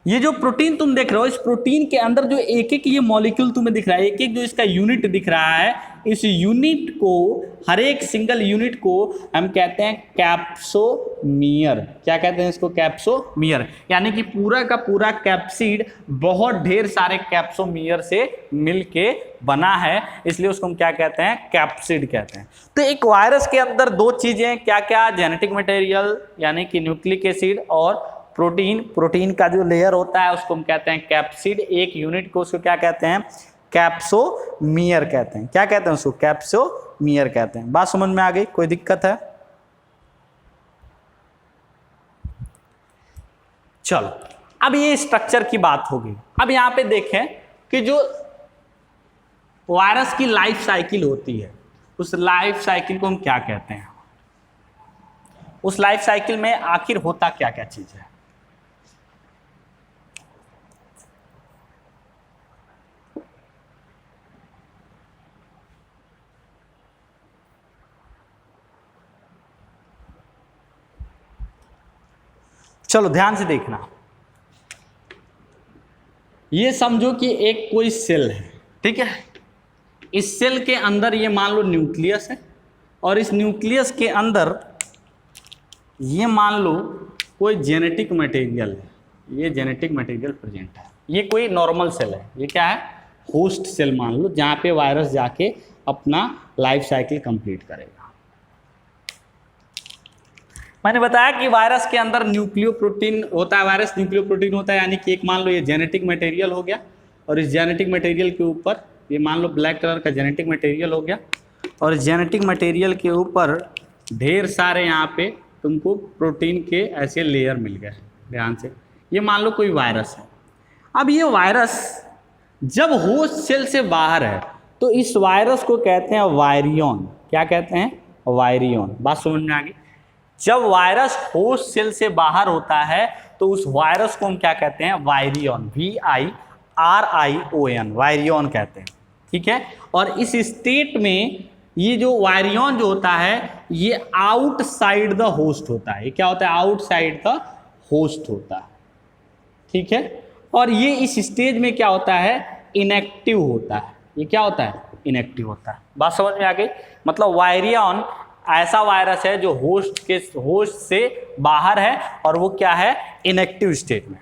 ये जो प्रोटीन तुम देख रहे हो, इस प्रोटीन के अंदर जो एक एक ये मॉलिक्यूल तुम्हें दिख रहा है, एक एक जो इसका यूनिट दिख रहा है, इस यूनिट को, हर एक सिंगल यूनिट को हम कहते हैं कैप्सोमियर। क्या कहते हैं इसको? कैप्सोमियर। यानी कि पूरा का पूरा कैप्सिड बहुत ढेर सारे कैप्सोमियर से मिलके बना है, इसलिए उसको हम क्या कहते हैं? कैप्सिड कहते हैं। तो एक वायरस के अंदर दो चीजें क्या क्या? जेनेटिक मटेरियल यानी कि न्यूक्लिक एसिड और प्रोटीन। प्रोटीन का जो लेयर होता है उसको हम कहते हैं कैप्सिड। एक यूनिट को उसको क्या कहते हैं? कैप्सोमियर कहते हैं। क्या कहते हैं उसको? कैप्सोमियर कहते हैं। बात समझ में आ गई? कोई दिक्कत है? चलो अब ये स्ट्रक्चर की बात होगी। अब यहां पे देखें कि जो वायरस की लाइफ साइकिल होती है, उस लाइफ साइकिल को हम क्या कहते हैं? उस लाइफ साइकिल में आखिर होता क्या क्या चीज है? चलो ध्यान से देखना, ये समझो कि एक कोई सेल है, ठीक है, इस सेल के अंदर ये मान लो न्यूक्लियस है, और इस न्यूक्लियस के अंदर ये मान लो कोई जेनेटिक मटेरियल है, ये जेनेटिक मटेरियल प्रेजेंट है। ये कोई नॉर्मल सेल है, ये क्या है? होस्ट सेल मान लो, जहाँ पे वायरस जाके अपना लाइफ साइकिल कंप्लीट करेगा। मैंने बताया कि वायरस के अंदर न्यूक्लियोप्रोटीन होता है, वायरस न्यूक्लियोप्रोटीन होता है, यानी कि एक मान लो ये जेनेटिक मटेरियल हो गया, और इस जेनेटिक मटेरियल के ऊपर ये मान लो ब्लैक कलर का जेनेटिक मटेरियल हो गया, और इस जेनेटिक मटेरियल के ऊपर ढेर सारे यहाँ पे तुमको प्रोटीन के ऐसे लेयर मिल गए। ध्यान से, ये मान लो कोई वायरस है। अब ये वायरस जब होस्ट सेल से बाहर है तो इस वायरस को कहते हैं वायरियन। क्या कहते हैं? वायरियन। बात समझ में आ गई? जब वायरस होस्ट सेल से बाहर होता है तो उस वायरस को हम क्या कहते हैं? वायरियन। VIRION, वायरियन कहते हैं। ठीक है। और इस स्टेट में ये जो वायरियन जो होता है ये आउटसाइड द होस्ट होता है। ये क्या होता है? आउटसाइड द होस्ट होता है। ठीक है। और ये इस स्टेज में क्या होता है? इनएक्टिव होता है। ये क्या होता है? इनएक्टिव होता है। बात समझ में आ गई? मतलब वायरियन ऐसा वायरस है जो होस्ट से बाहर है और वो क्या है? इनएक्टिव स्टेट में।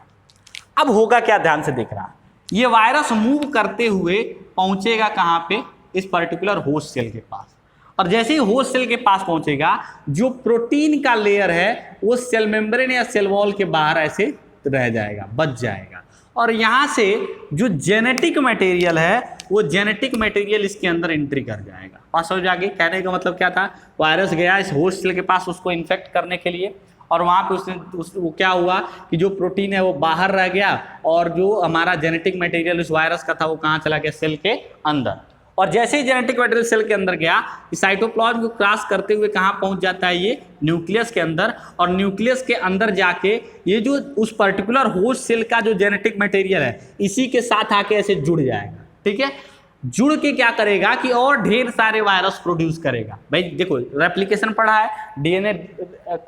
अब होगा क्या? ध्यान से देख रहा, ये वायरस मूव करते हुए पहुंचेगा कहां पे? इस पर्टिकुलर होस्ट सेल के पास। और जैसे ही होस्ट सेल के पास पहुंचेगा, जो प्रोटीन का लेयर है वो सेल मेम्ब्रेन या सेल वॉल के बाहर ऐसे रह जाएगा, बच जाएगा। और यहां से जो जेनेटिक मटेरियल है वो जेनेटिक मटेरियल इसके अंदर एंट्री कर जाएगा। पास हो जाएगी। कहने का मतलब क्या था? वायरस गया इस होस्ट सेल के पास उसको इन्फेक्ट करने के लिए, और वहाँ पे वो क्या हुआ कि जो प्रोटीन है वो बाहर रह गया और जो हमारा जेनेटिक मटेरियल उस वायरस का था वो कहाँ चला गया? सेल के अंदर। और जैसे ही जेनेटिक मटेरियल सेल के अंदर गया, साइटोप्लाज्म को क्रॉस करते हुए कहाँ पहुँच जाता है? ये न्यूक्लियस के अंदर। और न्यूक्लियस के अंदर जाके ये जो उस पर्टिकुलर होस्ट सेल का जो जेनेटिक मटेरियल है इसी के साथ आके ऐसे जुड़ जाएगा। ठीक है। जुड़ के क्या करेगा कि और ढेर सारे वायरस प्रोड्यूस करेगा। भाई देखो, रेप्लिकेशन पढ़ा है, डीएनए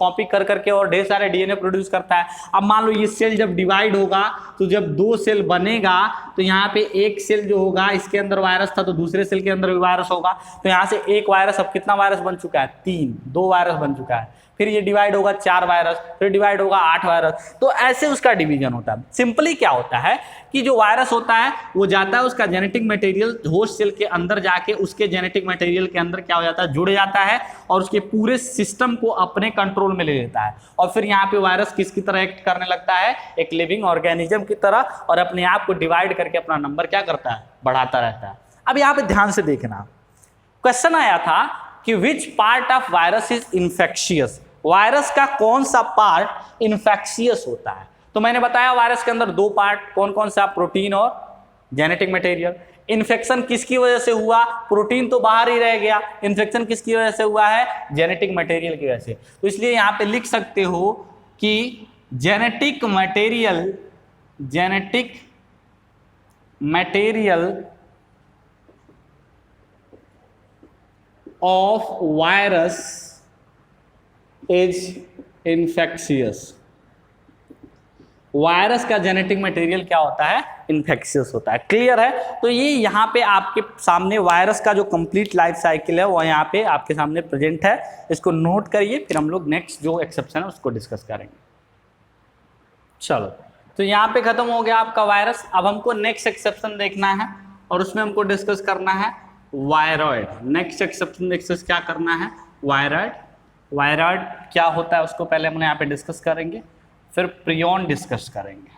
कॉपी कर करके और ढेर सारे डीएनए प्रोड्यूस करता है। अब मान लो ये सेल जब डिवाइड होगा तो जब 2 सेल बनेगा तो यहाँ पे एक सेल जो होगा इसके अंदर वायरस था तो दूसरे सेल के अंदर भी वायरस होगा। तो यहाँ से एक वायरस, अब कितना वायरस बन चुका है? 3, 2 वायरस बन चुका है। फिर ये डिवाइड होगा 4 वायरस, फिर डिवाइड होगा 8 वायरस। तो ऐसे उसका डिवीजन होता है। सिंपली क्या होता है कि जो वायरस होता है वो जाता है उसका जेनेटिक मटेरियल होस्ट सेल के अंदर जाके उसके जेनेटिक मटेरियल के अंदर क्या हो जाता है? जुड़ जाता है और उसके पूरे सिस्टम को अपने कंट्रोल में ले लेता है। और फिर यहाँ पे वायरस किसकी तरह एक्ट करने लगता है? एक लिविंग ऑर्गेनिज्म की तरह, और अपने आप को डिवाइड करके अपना नंबर क्या करता है? बढ़ाता रहता है। अब यहाँ पे ध्यान से देखना, क्वेश्चन आया था कि which part of virus is infectious? Virus का कौन सा पार्ट इन्फेक्शियस होता है? तो मैंने बताया वायरस के अंदर 2 पार्ट कौन कौन सा? प्रोटीन और जेनेटिक मटेरियल। इन्फेक्शन किसकी वजह से हुआ? प्रोटीन तो बाहर ही रह गया। इन्फेक्शन किसकी वजह से हुआ है? जेनेटिक मटेरियल की वजह से। तो इसलिए यहां पे लिख सकते हो कि genetic material of virus is infectious. Virus का जेनेटिक मटेरियल क्या होता है? इन्फेक्शियस होता है। क्लियर है? तो ये यहाँ पे आपके सामने वायरस का जो कंप्लीट लाइफ साइकिल है वो यहाँ पे आपके सामने प्रेजेंट है। इसको नोट करिए, फिर हम लोग नेक्स्ट जो एक्सेप्शन है उसको डिस्कस करेंगे। चलो, तो यहाँ पे खत्म हो गया आपका वायरस। अब हमको नेक्स्ट एक्सेप्शन देखना है और उसमें हमको डिस्कस करना है वायरॉइड। नेक्स्ट एक्सेप्शन डिस्कस क्या करना है? वायरॉइड। वायरॉइड क्या होता है उसको पहले हम यहाँ पे डिस्कस करेंगे, फिर प्रियॉन डिस्कस करेंगे।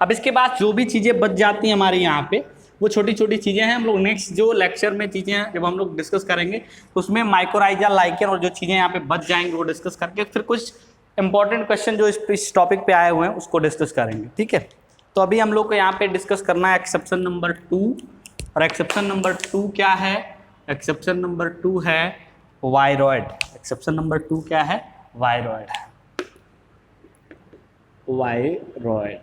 अब इसके बाद जो भी चीजें बच जाती हैं हमारे यहाँ पे वो छोटी छोटी चीजें हैं। हम लोग नेक्स्ट जो लेक्चर में चीजें हैं जब हम लोग डिस्कस करेंगे तो उसमें माइकोराइजा, लाइकेन और जो चीजें यहाँ पे बच जाएंगी वो डिस्कस करके फिर कुछ इंपॉर्टेंट क्वेश्चन जो इस टॉपिक पे आए हुए हैं उसको डिस्कस करेंगे। ठीक है। तो अभी हम लोग को यहाँ पे डिस्कस करना है एक्सेप्शन नंबर 2। और एक्सेप्शन नंबर 2 क्या है? एक्सेप्शन नंबर 2 है वायरॉइड। एक्सेप्शन नंबर 2 क्या है? वायरॉइड है। वायरॉइड,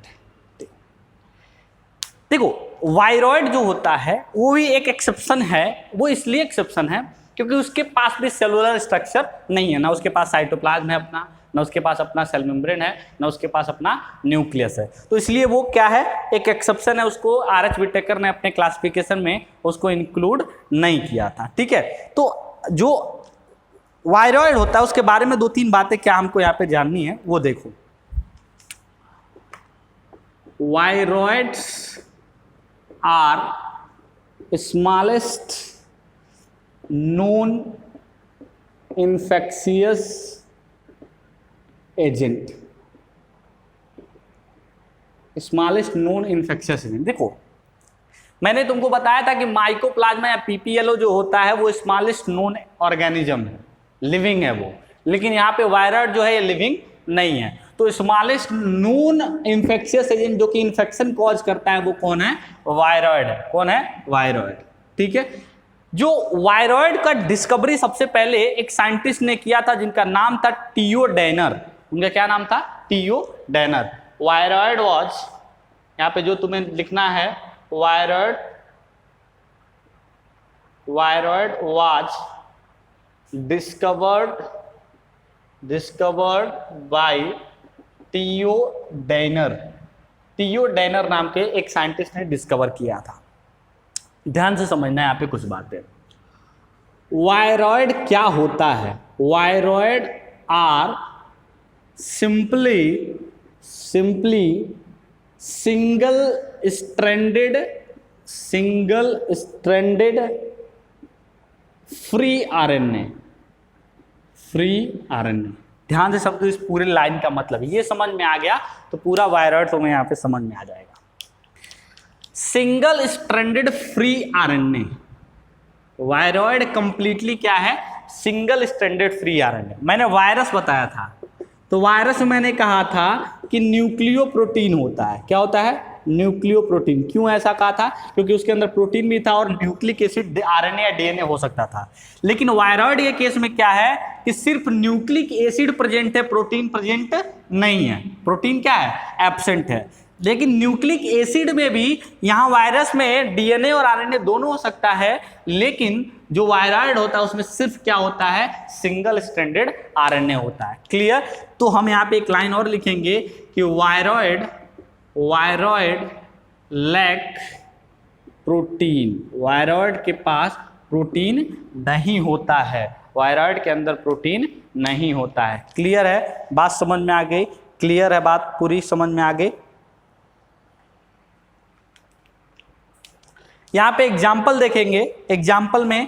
देखो वायरॉइड जो होता है वो भी एक एक्सेप्शन है। वो इसलिए एक्सेप्शन है क्योंकि उसके पास भी सेलुलर स्ट्रक्चर नहीं है, ना उसके पास साइटोप्लाज्म है अपना, ना उसके पास अपना सेल मेम्ब्रेन है, ना उसके पास अपना न्यूक्लियस है। तो इसलिए वो क्या है? एक एक्सेप्शन है। उसको आर.एच. विटेकर ने अपने क्लासिफिकेशन में उसको इंक्लूड नहीं किया था। ठीक है। तो जो वायरॉइड होता है उसके बारे में 2-3 बातें क्या हमको यहाँ पे जाननी है वो देखो। Viroids are smallest known infectious agent. Smallest known infectious agent. देखो मैंने तुमको बताया था कि माइकोप्लाज्मा या पीपीएलओ जो होता है वो स्मॉलेस्ट नोन ऑर्गेनिज्म है, लिविंग है वो। लेकिन यहाँ पे वायरॉइड जो है ये लिविंग नहीं है। तो स्मॉलेस्ट नोन इंफेक्शियस एजेंट जो कि इंफेक्शन कॉज करता है वो कौन है? वायरॉइड है। कौन है? वायरॉइड। ठीक है, जो वायरॉइड का डिस्कवरी सबसे पहले एक साइंटिस्ट ने किया था जिनका नाम था टीओ डेनर। उनका क्या नाम था? टीओ डेनर। वायरॉइड वॉज, यहां पे जो तुम्हें लिखना है, viroid was discovered by T O Diener. T O Diener नाम के एक साइंटिस्ट ने डिस्कवर किया था। ध्यान से समझना है यहाँ पे कुछ बातें। वायरॉइड क्या होता है? Viroid are simply single stranded free RNA. ध्यान से सब इस पूरे लाइन का मतलब ये समझ में आ गया तो पूरा वायरॉइड तुम्हें यहाँ पे समझ में आ जाएगा। Single stranded free RNA. Viroid completely क्या है? Single stranded free RNA. मैंने वायरस बताया था, तो वायरस में मैंने कहा था कि न्यूक्लियो प्रोटीन होता है। क्या होता है? Nucleo protein. क्यों ऐसा कहा था? क्योंकि उसके अंदर प्रोटीन भी था और न्यूक्लिक एसिड आरएनए या डीएनए हो सकता था। लेकिन वायरॉइड के केस में क्या है कि सिर्फ न्यूक्लिक एसिड प्रेजेंट है, प्रोटीन प्रेजेंट नहीं है। प्रोटीन क्या है? एब्सेंट है। लेकिन न्यूक्लिक एसिड में भी यहाँ वायरस में डीएनए और आरएनए दोनों हो सकता है, लेकिन जो वायरॉइड होता है उसमें सिर्फ क्या होता है? सिंगल स्ट्रैंडेड आरएनए होता है। क्लियर? तो हम यहाँ पे एक लाइन और लिखेंगे कि वायरॉइड लैक प्रोटीन। वायरॉइड के पास प्रोटीन नहीं होता है। वायरॉइड के अंदर प्रोटीन नहीं होता है। क्लियर है? बात समझ में आ गई? क्लियर है? बात पूरी समझ में आ गई? यहां पे एग्जाम्पल देखेंगे। एग्जाम्पल में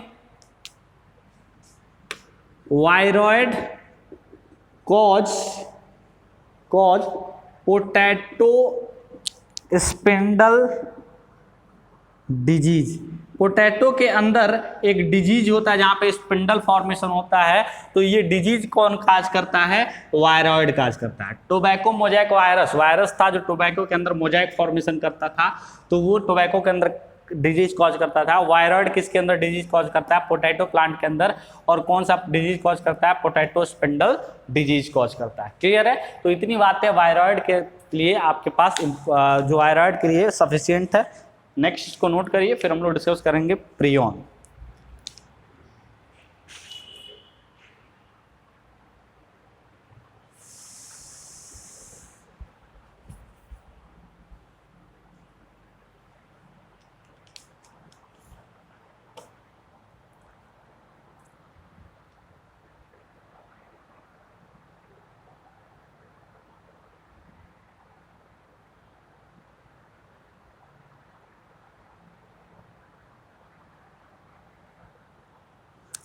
viroid cause potato spindle disease. Potato के अंदर एक डिजीज होता है जहां पे स्पिंडल फॉर्मेशन होता है, तो ये डिजीज कौन काज करता है? वायरॉइड काज करता है। टोबैको मोजैक वायरस था जो टोबैको के अंदर मोजैक फॉर्मेशन करता था, तो वो टोबैको के अंदर डिजीज कॉज करता था। वायरॉइड किसके अंदर डिजीज कॉज करता है? पोटैटो प्लांट के अंदर। और कौन सा डिजीज कॉज करता है? पोटैटो स्पिंडल डिजीज कॉज करता है। क्लियर है? तो इतनी बातें वायरॉइड के लिए आपके पास जो वायरॉइड के लिए सफिशिएंट है। नेक्स्ट इसको नोट करिए, फिर हम लोग डिस्कस करेंगे प्रियॉन।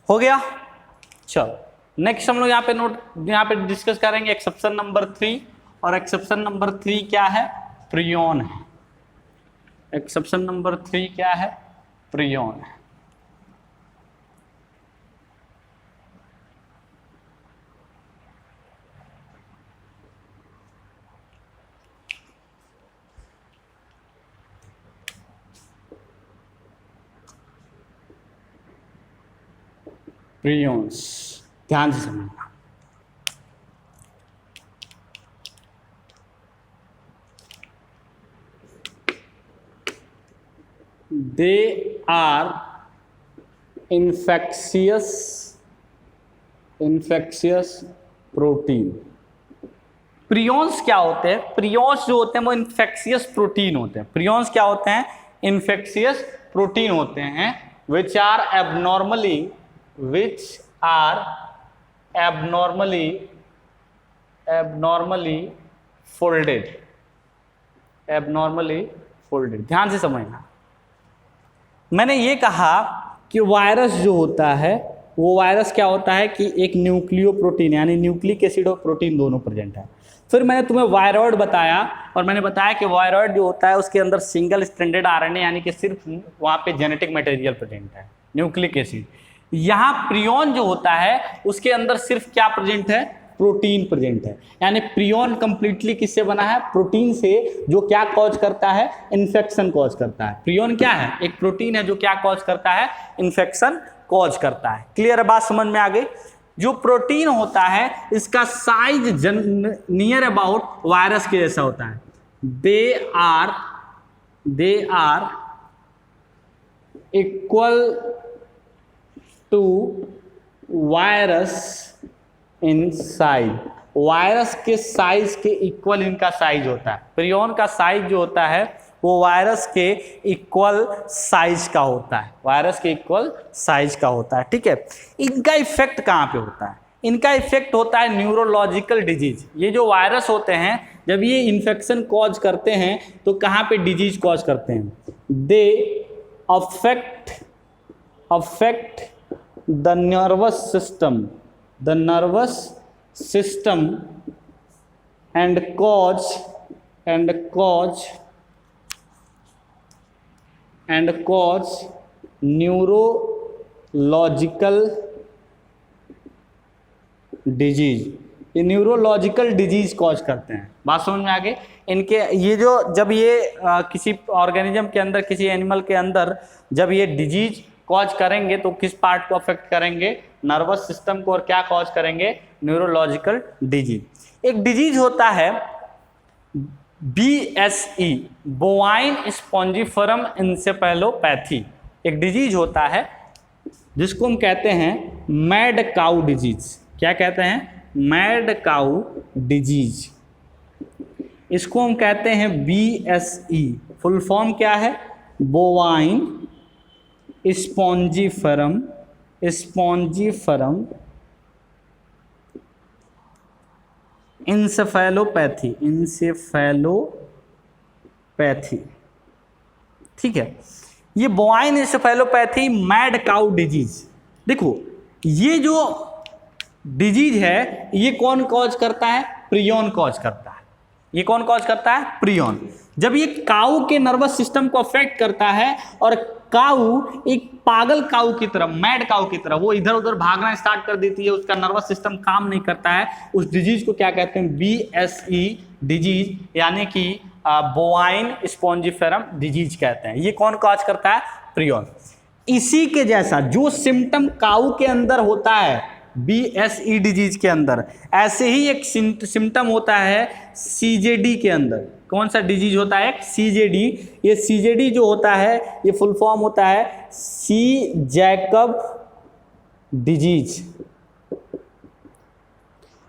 हो गया? चलो नेक्स्ट हम लोग यहाँ पे डिस्कस करेंगे एक्सेप्शन नंबर 3। और एक्सेप्शन नंबर 3 क्या है? प्रियॉन है। एक्सेप्शन नंबर 3 क्या है? प्रियॉन है। प्रियॉन्स ध्यान से समझना। They are infectious protein. Prions क्या होते हैं? प्रियॉन्स जो होते हैं वो इन्फेक्शियस प्रोटीन होते हैं। प्रियॉन्स क्या होते हैं? इन्फेक्शियस प्रोटीन होते हैं which are abnormally folded। ध्यान से समझना। मैंने ये कहा कि वायरस जो होता है वो वायरस क्या होता है कि एक न्यूक्लियो प्रोटीन यानी न्यूक्लिक एसिड और प्रोटीन दोनों प्रेजेंट है। फिर मैंने तुम्हें वायरॉइड बताया और मैंने बताया कि वायरॉइड जो होता है उसके अंदर सिंगल स्ट्रैंडेड आरएनए यानी कि सिर्फ वहाँ पे जेनेटिक मटेरियल प्रेजेंट है, न्यूक्लिक एसिड। यहाँ प्रियॉन जो होता है उसके अंदर सिर्फ क्या प्रेजेंट है? प्रोटीन प्रेजेंट है। यानी प्रियोन कंप्लीटली किससे बना है? प्रोटीन से, जो क्या कॉज करता है? इन्फेक्शन कॉज करता है। प्रियोन क्या है? एक प्रोटीन है जो क्या कॉज करता है? इन्फेक्शन कॉज करता है। क्लियर है बात, समझ में आ गई? जो प्रोटीन होता है इसका साइज नियर अबाउट वायरस के जैसा होता है। They are equal to virus in size. Virus के साइज के इक्वल इनका साइज होता है। प्रियोन का साइज जो होता है वो वायरस के इक्वल साइज का होता है। वायरस के इक्वल साइज का होता है। ठीक है, इनका इफेक्ट कहाँ पे होता है? इनका इफेक्ट होता है न्यूरोलॉजिकल डिजीज। ये जो वायरस होते हैं जब ये इन्फेक्शन कॉज करते हैं तो कहाँ पे डिजीज कॉज करते हैं? They affect the nervous system and cause neurological disease. ये न्यूरोलॉजिकल डिजीज कॉज करते हैं। बात समझ में आ गई? इनके ये जो जब ये किसी ऑर्गेनिज्म के अंदर, किसी एनिमल के अंदर जब ये डिजीज कॉज करेंगे तो किस पार्ट को अफेक्ट करेंगे? नर्वस सिस्टम को। और क्या कॉज करेंगे? Neurological disease. एक डिजीज होता है BSE, बोवाइन स्पॉन्जिफरम इंसेफेलोपैथी। एक डिजीज होता है जिसको हम कहते हैं मैड काउ डिजीज। क्या कहते हैं? Mad cow disease. इसको हम कहते हैं BSE। फुल फॉर्म क्या है? Bovine spongiform encephalopathy. ठीक है, ये bovine encephalopathy mad cow disease. देखो ये जो डिजीज है ये कौन कॉज करता है? प्रियोन कॉज करता है। ये कौन कॉज करता है? प्रियोन। जब ये काऊ के नर्वस सिस्टम को अफेक्ट करता है और काऊ एक पागल काऊ की तरह, मैड काऊ की तरह वो इधर उधर भागना स्टार्ट कर देती है, उसका नर्वस सिस्टम काम नहीं करता है, उस डिजीज को क्या कहते हैं? BSE डिजीज, यानी कि बोवाइन स्पॉन्जिफेरम डिजीज कहते हैं। ये कौन कॉज करता है? प्रियोन। इसी के जैसा जो सिम्टम काऊ के अंदर होता है BSE डिजीज के अंदर, ऐसे ही एक सिम्टम होता है CJD के अंदर। कौन सा डिजीज होता है? CJD। ये CJD जो होता है ये फुल फॉर्म होता है C. Jacob disease.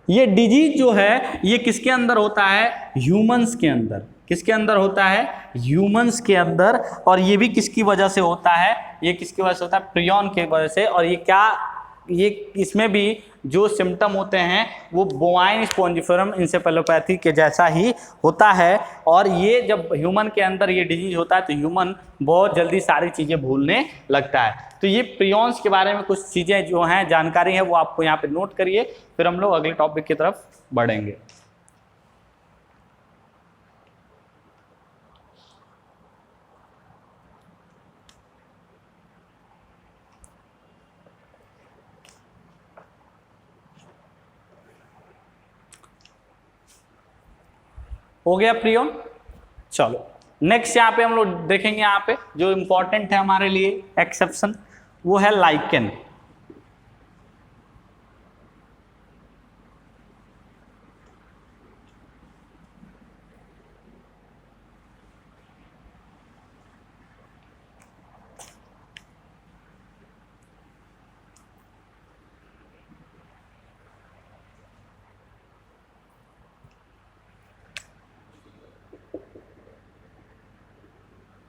ये डिजीज जो है ये किसके अंदर होता है? ह्यूमंस के अंदर। किसके अंदर होता है? ह्यूमंस के अंदर। और ये भी किसकी वजह से होता है? ये किसकी वजह से होता है? प्रियोन की वजह से। और ये इसमें भी जो सिम्टम होते हैं वो बोवाइन स्पॉन्जिफेरम इंसेफेलोपैथी के जैसा ही होता है। और ये जब ह्यूमन के अंदर ये डिजीज होता है तो ह्यूमन बहुत जल्दी सारी चीज़ें भूलने लगता है। तो ये प्रियोन्स के बारे में कुछ चीज़ें जो हैं, जानकारी है, वो आपको यहाँ पे नोट करिए। फिर हम लोग अगले टॉपिक की तरफ बढ़ेंगे। हो गया प्रियोन। चलो नेक्स्ट यहाँ पे हम लोग देखेंगे, यहाँ पे जो इंपॉर्टेंट है हमारे लिए एक्सेप्शन, वो है लाइकेन।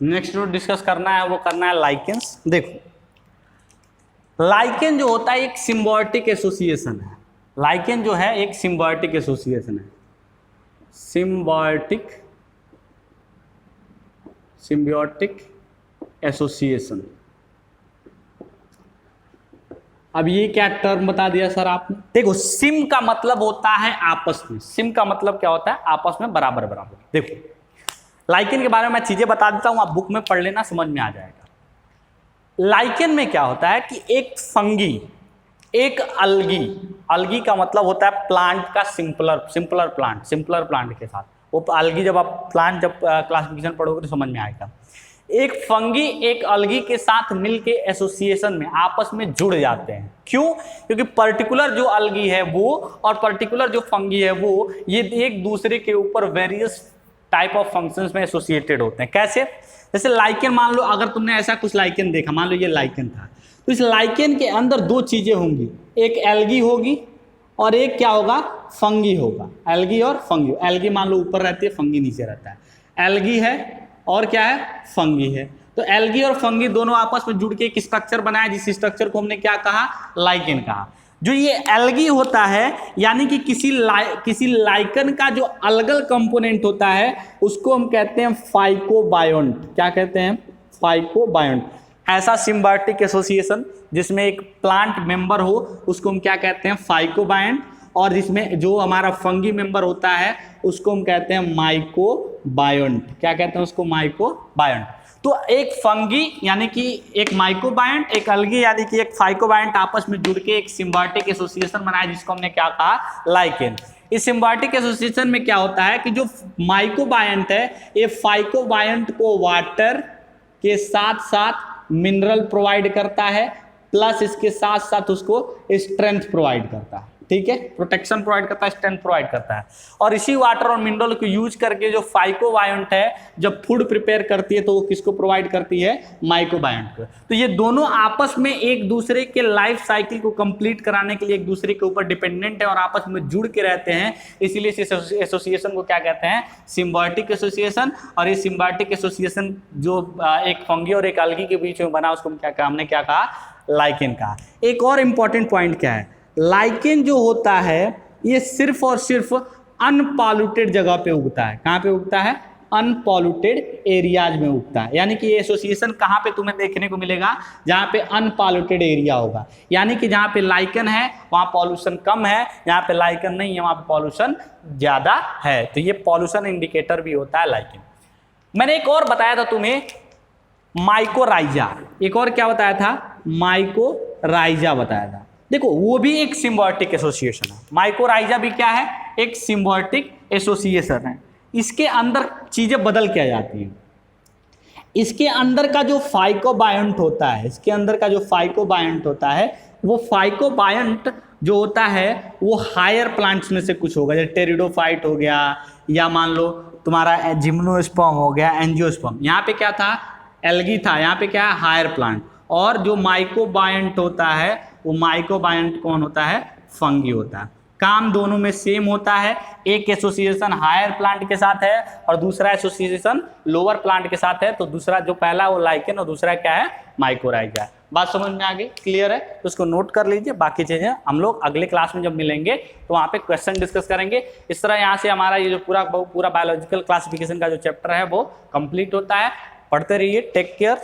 नेक्स्ट जो डिस्कस करना है वो करना है लाइकेंस। देखो लाइकेन जो होता है एक सिम्बायोटिक एसोसिएशन है। लाइकेन जो है एक सिम्बायोटिक एसोसिएशन है। Symbiotic association. अब ये क्या टर्म बता दिया सर आपने? देखो सिम का मतलब होता है आपस में। सिम का मतलब क्या होता है? आपस में बराबर बराबर। देखो लाइकेन के बारे में मैं चीजें बता देता हूं, आप बुक में पढ़ लेना, समझ में आ जाएगा। लाइकेन में क्या होता है कि एक फंगी एक अलगी, अलगी का मतलब होता है प्लांट का सिंपलर प्लांट के साथ। वो अलगी जब आप प्लांट जब क्लासिफिकेशन पढ़ोगे तो समझ में आएगा। एक फंगी एक अलगी के साथ मिलके एसोसिएशन में आपस में जुड़ जाते हैं। क्यों? क्योंकि पर्टिकुलर जो अलगी है वो और पर्टिकुलर जो फंगी है वो ये एक दूसरे के ऊपर वेरियस टाइप ऑफ फंक्शंस में एसोसिएटेड होते हैं। कैसे? जैसे लाइकेन, मान लो अगर तुमने ऐसा कुछ लाइकेन देखा, मान लो ये लाइकेन था, तो इस लाइकेन के अंदर दो चीजें होंगी, एक एल्गी होगी और एक क्या होगा, फंगी होगा। एल्गी और फंगी, एल्गी मान लो ऊपर रहती है, फंगी नीचे रहता है। एल्गी है और क्या है, फंगी है। तो एल्गी और फंगी दोनों आपस में जुड़ के एक स्ट्रक्चर बनाया, जिस स्ट्रक्चर को हमने क्या कहा, लाइकेन कहा। जो ये एल्गी होता है यानी कि किसी लाइकन का जो अलगल कंपोनेंट होता है उसको हम कहते हैं फाइकोबायोंट। क्या कहते हैं, फाइकोबायोंट। ऐसा सिम्बायोटिक एसोसिएशन जिसमें एक प्लांट मेंबर हो उसको हम क्या कहते हैं, फाइकोबायोंट। और जिसमें जो हमारा फंगी मेंबर होता है उसको हम कहते हैं माइकोबायोंट। क्या कहते हैं उसको, माइकोबायोंट। तो एक फंगी यानी कि एक माइकोबायोंट, एक अलगी यानी कि एक फाइकोबायोंट आपस में जुड़ के एक सिम्बायोटिक एसोसिएशन बनाया जिसको हमने क्या कहा, लाइकेन। इस सिम्बायोटिक एसोसिएशन में क्या होता है कि जो माइकोबायोंट है ये फाइकोबायोंट को वाटर के साथ साथ मिनरल प्रोवाइड करता है, प्लस इसके साथ साथ उसको स्ट्रेंथ प्रोवाइड करता है। ठीक है, प्रोटेक्शन प्रोवाइड करता है, स्ट्रेंथ प्रोवाइड करता है। और इसी वाटर और मिनरल को यूज करके जो फाइकोबायोंट है जब फूड प्रिपेयर करती है तो वो किसको प्रोवाइड करती है, माइकोबायोंट को। तो ये दोनों आपस में एक दूसरे के लाइफ साइकिल को कंप्लीट कराने के लिए एक दूसरे के ऊपर डिपेंडेंट है और आपस में जुड़ के रहते हैं। इसीलिए इस एसोसिएशन को क्या कहते हैं, सिम्बायोटिक एसोसिएशन। और ये सिम्बायोटिक एसोसिएशन जो एक फंगी और एक अलगी के बीच में बना उसको क्या कहा, हमने क्या कहा, लाइकेन कहा। एक और इंपॉर्टेंट पॉइंट क्या है, लाइकेन जो होता है ये सिर्फ और सिर्फ अनपॉल्यूटेड जगह पे उगता है। कहाँ पे उगता है, अनपॉल्यूटेड एरियाज में उगता है। यानी कि ये एसोसिएशन कहाँ पे तुम्हें देखने को मिलेगा, जहाँ पे अनपॉल्यूटेड एरिया होगा। यानी कि जहाँ पे लाइकेन है वहाँ पॉल्यूशन कम है, जहाँ पे लाइकेन नहीं है वहाँ पे पॉल्यूशन ज़्यादा है। तो ये पॉल्यूशन इंडिकेटर भी होता है लाइकेन। मैंने एक और बताया था तुम्हें, माइकोराइजा। एक और क्या बताया था, माइकोराइजा बताया था। देखो वो भी एक सिम्बायोटिक एसोसिएशन है। माइकोराइजा भी क्या है, एक सिम्बायोटिक एसोसिएशन है। इसके अंदर चीजें बदल क्या जाती हैं, इसके अंदर का जो फाइकोबायोंट होता है, इसके अंदर का जो फाइकोबायोंट होता है वो फाइकोबायोंट जो होता है वो हायर प्लांट्स में से कुछ होगा, जैसे टेरिडोफाइट हो गया या मान लो तुम्हारा जिम्नोस्पर्म हो गया, एंजियोस्पर्म। यहाँ पे क्या था, एल्गी था, यहाँ पे क्या है, हायर प्लांट। और जो माइकोबायोंट होता है वो माइकोबायोंट कौन होता है, फंगी होता है। काम दोनों में सेम होता है, एक एसोसिएशन हायर प्लांट के साथ है और दूसरा एसोसिएशन लोअर प्लांट के साथ है। तो दूसरा जो पहला वो लाइकेन और दूसरा क्या है, माइकोराइजा है। बात समझ में आ गई, क्लियर है? तो उसको नोट कर लीजिए। बाकी चीजें हम लोग अगले क्लास में जब मिलेंगे तो वहाँ पे क्वेश्चन डिस्कस करेंगे। इस तरह यहाँ से हमारा ये जो पूरा बायोलॉजिकल क्लासिफिकेशन का जो चैप्टर है वो कंप्लीट होता है। पढ़ते रहिए, टेक केयर।